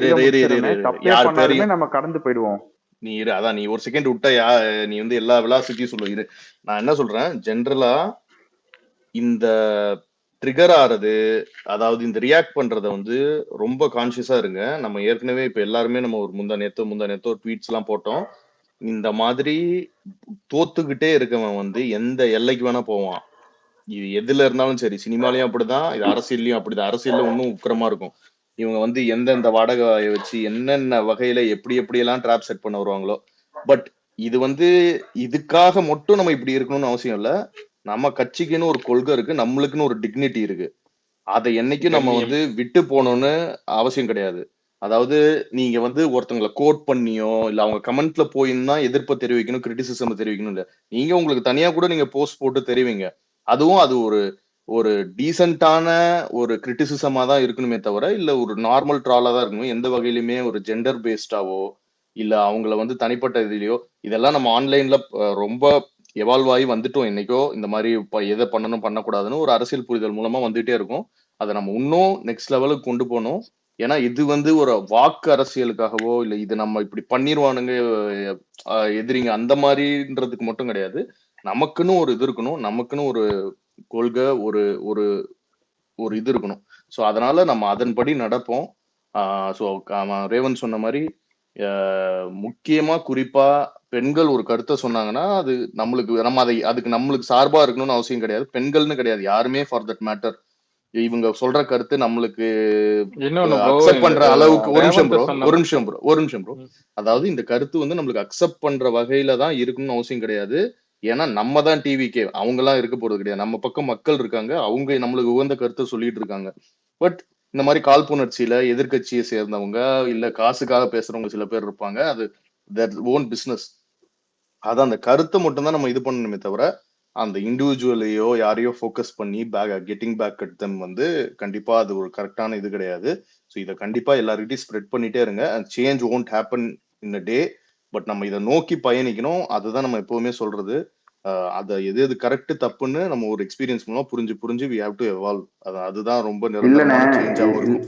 நம்ம கடந்து போயிடுவோம். நீ ஒரு செகண்ட் விட்டா நீ வந்து எல்லா விளாசிட்டியும் சொல்லு. நான் என்ன சொல்றேன், ஜென்ரலா இந்த ட்ரிகர் ஆறது, அதாவது இந்த ரியாக்ட் பண்றத வந்து ரொம்ப கான்சியஸா இருங்க. நம்ம ஏற்கனவே இப்ப எல்லாருமே நம்ம ஒரு முந்தா நேத்தோ ட்வீட்ஸ் எல்லாம் போட்டோம். இந்த மாதிரி தோத்துக்கிட்டே இருக்கவன் வந்து எந்த எல்லைக்கு வேணா போவான். இது எதுல இருந்தாலும் சரி, சினிமாலயும் அப்படிதான், இது அரசியல்லையும் அப்படிதான். அரசியல்ல இன்னும் உக்கிரமா இருக்கும். இவங்க வந்து எந்தெந்த வாடகையை வச்சு என்னென்ன வகையில எப்படி எல்லாம் ட்ராப் செட் பண்ண வருவாங்களோ. பட் இது வந்து இதுக்காக மட்டும் நம்ம இப்படி இருக்கணும்னு அவசியம் இல்ல. நம்ம கட்சிக்குன்னு ஒரு கொள்கை இருக்கு, நம்மளுக்குன்னு ஒரு டிக்னிட்டி இருக்கு. அதை என்னைக்கும் நம்ம வந்து விட்டு போகணும்னு அவசியம் கிடையாது. அதாவது நீங்க வந்து ஒருத்தங்களை கோட் பண்ணியோ இல்ல அவங்க கமெண்ட்ல போயின்னா எதிர்ப்பை தெரிவிக்கணும், கிரிட்டிசிசம் தெரிவிக்கணும் இல்ல. நீங்க உங்களுக்கு தனியா கூட நீங்க போஸ்ட் போட்டு தெரிவிங்க. அதுவும் அது ஒரு டீசென்டான ஒரு கிரிட்டிசிசமா தான் இருக்கணுமே தவிர இல்ல ஒரு நார்மல் ட்ராலா தான் இருக்கணும். எந்த வகையிலுமே ஒரு ஜெண்டர் பேஸ்டாவோ இல்ல அவங்கள வந்து தனிப்பட்ட இதுலயோ, இதெல்லாம் நம்ம ஆன்லைன்ல ரொம்ப எவால்வ் ஆகி வந்துட்டோம். என்னைக்கோ இந்த மாதிரி எதை பண்ணணும் பண்ணக்கூடாதுன்னு ஒரு அரசியல் புரிதல் மூலமா வந்துட்டே இருக்கும். அதை நம்ம இன்னும் நெக்ஸ்ட் லெவலுக்கு கொண்டு போகணும். ஏன்னா இது வந்து ஒரு வாக்கு அரசியலுக்காகவோ இல்ல இது நம்ம இப்படி பண்ணிருவானுங்க எதிரிங்க அந்த மாதிரின்றதுக்கு மட்டும் கிடையாது. நமக்குன்னு ஒரு இது இருக்கணும், நமக்குன்னு ஒரு கொள்கை, ஒரு ஒரு ஒரு இது இருக்கணும். ஸோ அதனால நம்ம அதன்படி நடப்போம். ஸோ ரேவன் சொன்ன மாதிரி முக்கியமா குறிப்பா பெண்கள் ஒரு கருத்தை சொன்னாங்கன்னா அது நம்மளுக்கு நம்ம அதுக்கு நம்மளுக்கு சார்பா இருக்கணும்னு அவசியம் கிடையாது. பெண்கள்னு கிடையாது, யாருமே ஃபார் தட் மேட்டர். இவங்க சொல்ற கருத்து நம்மளுக்கு அக்செப்ட் பண்ற அளவுக்கு ஒரு நிமிஷம் ப்ரோ. அதாவது இந்த கருத்து வந்து நம்மளுக்கு அக்செப்ட் பண்ற வகையில தான் இருக்கணும்னு அவசியம் கிடையாது. ஏன்னா நம்ம தான் டிவிக்கே, அவங்க எல்லாம் இருக்க போறது கிடையாது. நம்ம பக்கம் மக்கள் இருக்காங்க, அவங்க நம்மளுக்கு உகந்த கருத்தை சொல்லிட்டு இருக்காங்க. பட் இந்த மாதிரி காழ்ப்புணர்ச்சியில எதிர்கட்சியை சேர்ந்தவங்க இல்ல காசுக்காக பேசுறவங்க சில பேர் இருப்பாங்க. அது their own business. அதான் அந்த கருத்தை மட்டும் தான் நம்ம இது பண்ணணுமே தவிர அந்த இண்டிவிஜுவலையோ யாரையோ ஃபோக்கஸ் பண்ணி கெட்டிங் பேக் அட் தம் வந்து கண்டிப்பா அது ஒரு கரெக்டான இது கிடையாது. ஸோ இதை கண்டிப்பா எல்லாருக்கிட்டையும் ஸ்ப்ரெட் பண்ணிட்டே இருங்க. And change won't happen in a day, but நம்ம இதை நோக்கி பயணிக்கணும். அதுதான் நம்ம எப்பவுமே சொல்றது. அதை எது கரெக்ட் தப்புன்னு நம்ம ஒரு எக்ஸ்பீரியன்ஸ் மூலமா புரிஞ்சு வி ஹேவ் டு எவால்வ். அதுதான் ரொம்ப நிரந்தரமான சேஞ்சாகவும் இருக்கும்.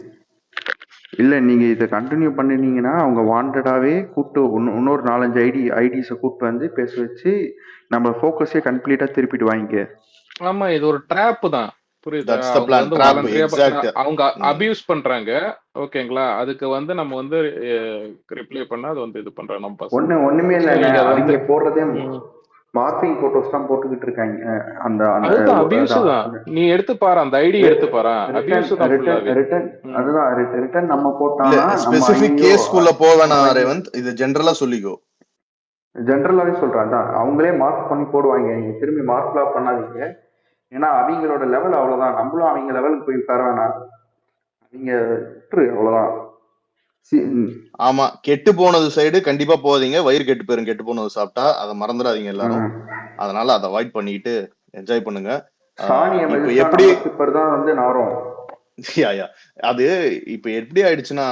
இல்ல நீங்க இதை கண்டினியூ பண்ணினீங்கன்னா அவங்க வாண்டடாவே கூப்பிட்டு இன்னொரு 4-5 ஐடிஸை கூப்பிட்டு வந்து பேச வச்சு நம்ம ஃபோக்கஸே கம்ப்ளீட்டா திருப்பிட்டு வாங்கிக்க. ஆமா, இது ஒரு ட்ராப் தான், புரியுதா? That's the அவங்க plan. வந்து Trap, வாலண்டரியா exact. அவங்க அபியூஸ் பண்றாங்க, ஓகேங்களா? அதுக்கு வந்து நம்ம வந்து ரிப்ளை பண்ணா அது வந்து இது பண்றோம் நம்ம பசங்க. ஒண்ணுமே So, இல்லைங்க, நீங்க அதை அவங்க வந்து போடுறதே மார்க்கிங் போட்டோஸ் தான் போட்டுக்கிட்டு இருக்காங்க. அதுதான் அபியூஸ் தான். நீ எடுத்து பாரு, அந்த ஐடி எடுத்து பாரு, அபியூஸ் தான் ஃபுல்லாவே. அதுதான் ரிட்டர்ன் நம்ம போட்டோம்னா இல்ல நம்ம ஸ்பெசிபிக் ஐயோ கேஸ்க்குள்ள போவேனா ரேவந்த், இது ஜெனரலா சொல்லிக்கோ. ஜென்ரலாவே சொல்றேன் தான், அவங்களே மார்க் பண்ணி போடுவாங்க. நீங்க திரும்பி மார்க்லாம் பண்ணாதீங்க, ஏன்னா அவங்களோட லெவல் அவ்வளவுதான். நம்மளும் அவங்க லெவலுக்கு போய் தர வேணாம், நீங்க அவ்வளவுதான். ஆமா, கெட்டு போனது சைடு கண்டிப்பா போதீங்க. வயிறு கெட்டு போயிரும் கெட்டு போனது சாப்பிட்டா, அதை மறந்துடாதீங்க எல்லாரும். அதனால அதை அவாய்ட் பண்ணிட்டு என்ஜாய் பண்ணுங்க. இப்ப எப்படி தான் வந்து நாரும் அது இப்ப எப்படி ஆயிடுச்சுன்னா,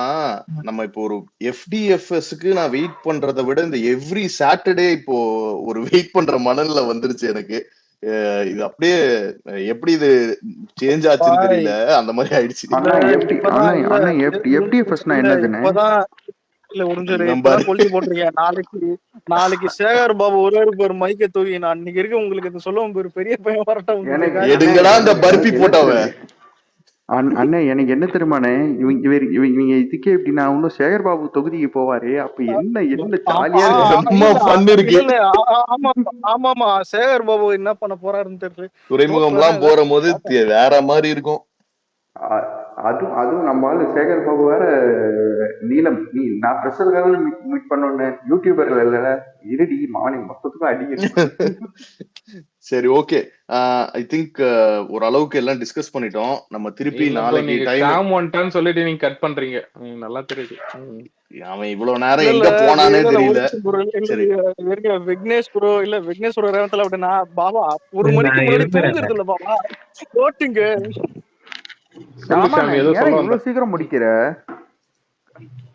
நம்ம இப்போ ஒரு FDFSக்கு நான் வெயிட் பண்றதை விட இந்த எவ்ரி சாட்டர்டே இப்போ ஒரு வெயிட் பண்ற மனநிலை வந்துருச்சு எனக்கு. இது அப்படியே எப்படி இது சேஞ்ச் ஆச்சுன்னு தெரியல, அந்த மாதிரி ஆயிடுச்சு. இல்ல உறிஞ்சரு இப்பதான் கொளுத்தி போட்டிருக்கேன். நாளைக்கு சேகர் பாபு ஒரு மைக்க தூக்கி நான் அன்னைக்கு இருக்க உங்களுக்கு இது சொல்லுவோம், ஒரு பெரிய பையன் வரட்டும், எடுங்கடா இந்த பருப்பி போட்டவ. அண்ணே எனக்கு என்ன தெரியுமானே, இவங்க இதுக்கே இப்படி நான் இன்னும் சேகர் பாபு தொகுதிக்கு போவாரு, அப்ப என்ன ஜாலியா இருக்கு. ஆமாமா, சேகர் பாபு என்ன பண்ண போறாருன்னு தெரியல. துறைமுகம் எல்லாம் போற போது வேற மாதிரி இருக்கும். அதுவும் நம்மளால சேகர் பாபு வேற நீலம் நான் பிரசர்காக மீட் பண்ணோன்னு யூடியூபர்கள் இல்ல இருடி மாவனி மொத்தத்துக்கும் அடிக்க. சரி, ஓகே. ஐ திங்க் ஓரளவுக்கு எல்லாம் டிஸ்கஸ் பண்ணிட்டோம். நம்ம திருப்பி நாளைக்கு டைம் சொல்லிட்டு நீங்க கட் பண்றீங்க, நல்லா தெரியுது. அவன் இவ்வளவு நேரம் எங்க போனானே தெரியல. விக்னேஷ் ப்ரோ இல்ல விக்னேஷ் ப்ரோ ரேவந்தல அப்படின்னா பாபா ஒரு மணிக்கு முன்னாடி தூங்குறது இல்ல பாபா, ஓட்டுங்க. இவ்வளவு சீக்கிரம் முடிக்கிற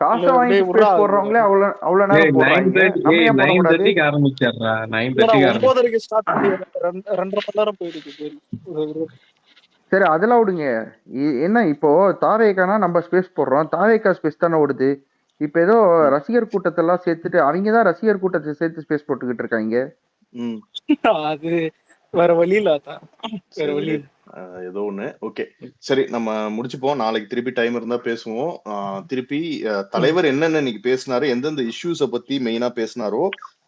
காசை வாங்கி ஸ்பேஸ் போடுறவங்களே அவ்வளவு நேரம் போடுறாங்க. நம்ம ஏன் போடக்கூடாது? 9:30 ஸ்டார்ட் பண்ணி 2.5 மணி நேரம் போயிருக்கு. சரி அதெல்லாம் விடுங்க. என்ன இப்போ தாவேக்கானா நம்ம ஸ்பேஸ் போடுறோம், தாவேக்கா ஸ்பேஸ் தானே ஓடுது. இப்ப ஏதோ ரசிகர் கூட்டத்தெல்லாம் சேர்த்துட்டு அவங்கதான் ரசிகர் கூட்டத்தை சேர்த்து ஸ்பேஸ் போட்டுக்கிட்டு இருக்காங்க. அது வேற வழி இல்ல, வேற வழி ஏதோ ஒண்ணு. ஓகே சரி, நம்ம முடிச்சுப்போம். நாளைக்கு திருப்பி டைம் இருந்தா பேசுவோம். திருப்பி தலைவர் என்னென்ன இன்னைக்கு பேசினாரு, எந்தெந்த இஷ்யூஸ பத்தி மெயினா பேசினாரோ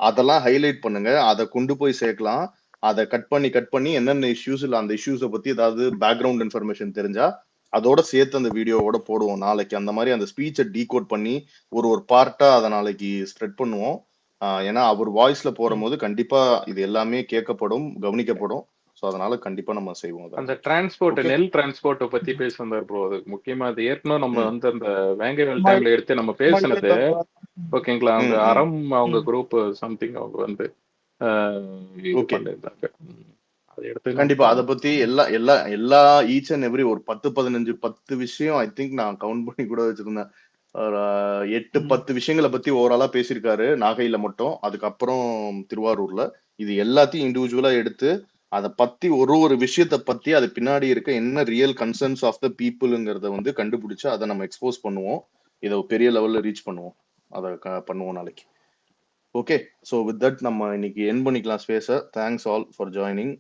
அதெல்லாம் ஹைலைட் பண்ணுங்க, அதை கொண்டு போய் சேர்க்கலாம். அதை கட் பண்ணி என்னென்ன இஷ்யூஸ் இல்ல அந்த இஷ்யூஸை பத்தி ஏதாவது பேக்ரவுண்ட் இன்ஃபர்மேஷன் தெரிஞ்சா அதோட சேர்த்து அந்த வீடியோவோட போடுவோம் நாளைக்கு. அந்த மாதிரி அந்த ஸ்பீச்சை டீகோட் பண்ணி ஒரு பார்ட்டா அதை நாளைக்கு ஸ்ப்ரெட் பண்ணுவோம். ஏன்னா அவர் வாய்ஸ்ல போடும் போது கண்டிப்பா இது எல்லாமே கேட்கப்படும், கவனிக்கப்படும். சோ அதனால கண்டிப்பா நம்ம செய்வோம். அந்த டிரான்ஸ்போர்ட், நெல் டிரான்ஸ்போர்ட் பத்தி பேசுவார் ப்ரோ. அது முக்கியமா அது ஏற்கனவே நம்ம வந்து அந்த வேங்கவேல் டைம்ல எடுத்து நம்ம பேசினது, ஓகேங்களா? அவங்க அறம் அவங்க குரூப் சம்திங் அவங்க வந்து கண்டிப்பா அதை பத்தி எல்லா ஈச் அண்ட் எவ்ரி ஒரு 10 விஷயம் ஐ திங்க் நான் கவுண்ட் பண்ணி கூட வச்சிருந்தேன். 8-10 விஷயங்களை பத்தி ஓவராலா பேசியிருக்காரு நாகையில மட்டும், அதுக்கப்புறம் திருவாரூர்ல. இது எல்லாத்தையும் இண்டிவிஜுவலா எடுத்து அதை பத்தி ஒரு விஷயத்த பத்தி அது பின்னாடி இருக்க என்ன ரியல் கன்சர்ன்ஸ் ஆஃப் த பீப்புள்ங்கிறத வந்து கண்டுபிடிச்சு அதை நம்ம எக்ஸ்போஸ் பண்ணுவோம். இதை பெரிய லெவல்ல ரீச் பண்ணுவோம். அதை பண்ணுவோம் நாளைக்கு. ஓகே, சோ வித் தட் நம்ம இன்னைக்கு எண்ட் பண்ணிக்கலாம் space. Thanks all for joining.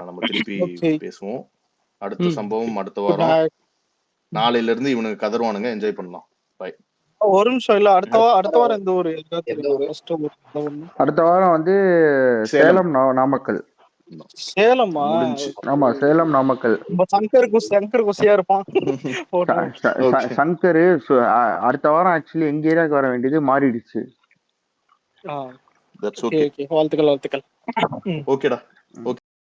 நம்ம திருப்பி பேசுவோம். அடுத்த சம்பவம் அடுத்த வாரம். நாளையில இருந்து இவனுக்கு கதறுவானுங்க, என்ஜாய் பண்ணலாம். பை. ஒரு நிமிஷம் இல்ல, அடுத்த வாரம் எந்த ஒரு அடுத்த வாரம் வந்து சேலம் நாமக்கல். சேலமா? ஆமா சேலம் நாமக்கல். சங்கர் குசியா இருப்பான் சங்கர். அடுத்த வாரம் ஆக்சுவலி எங்க ஏரியாவுக்கு வர வேண்டியது மாறிடுச்சு. வாழ்த்துக்கள். ஓகேடா. ஓகே.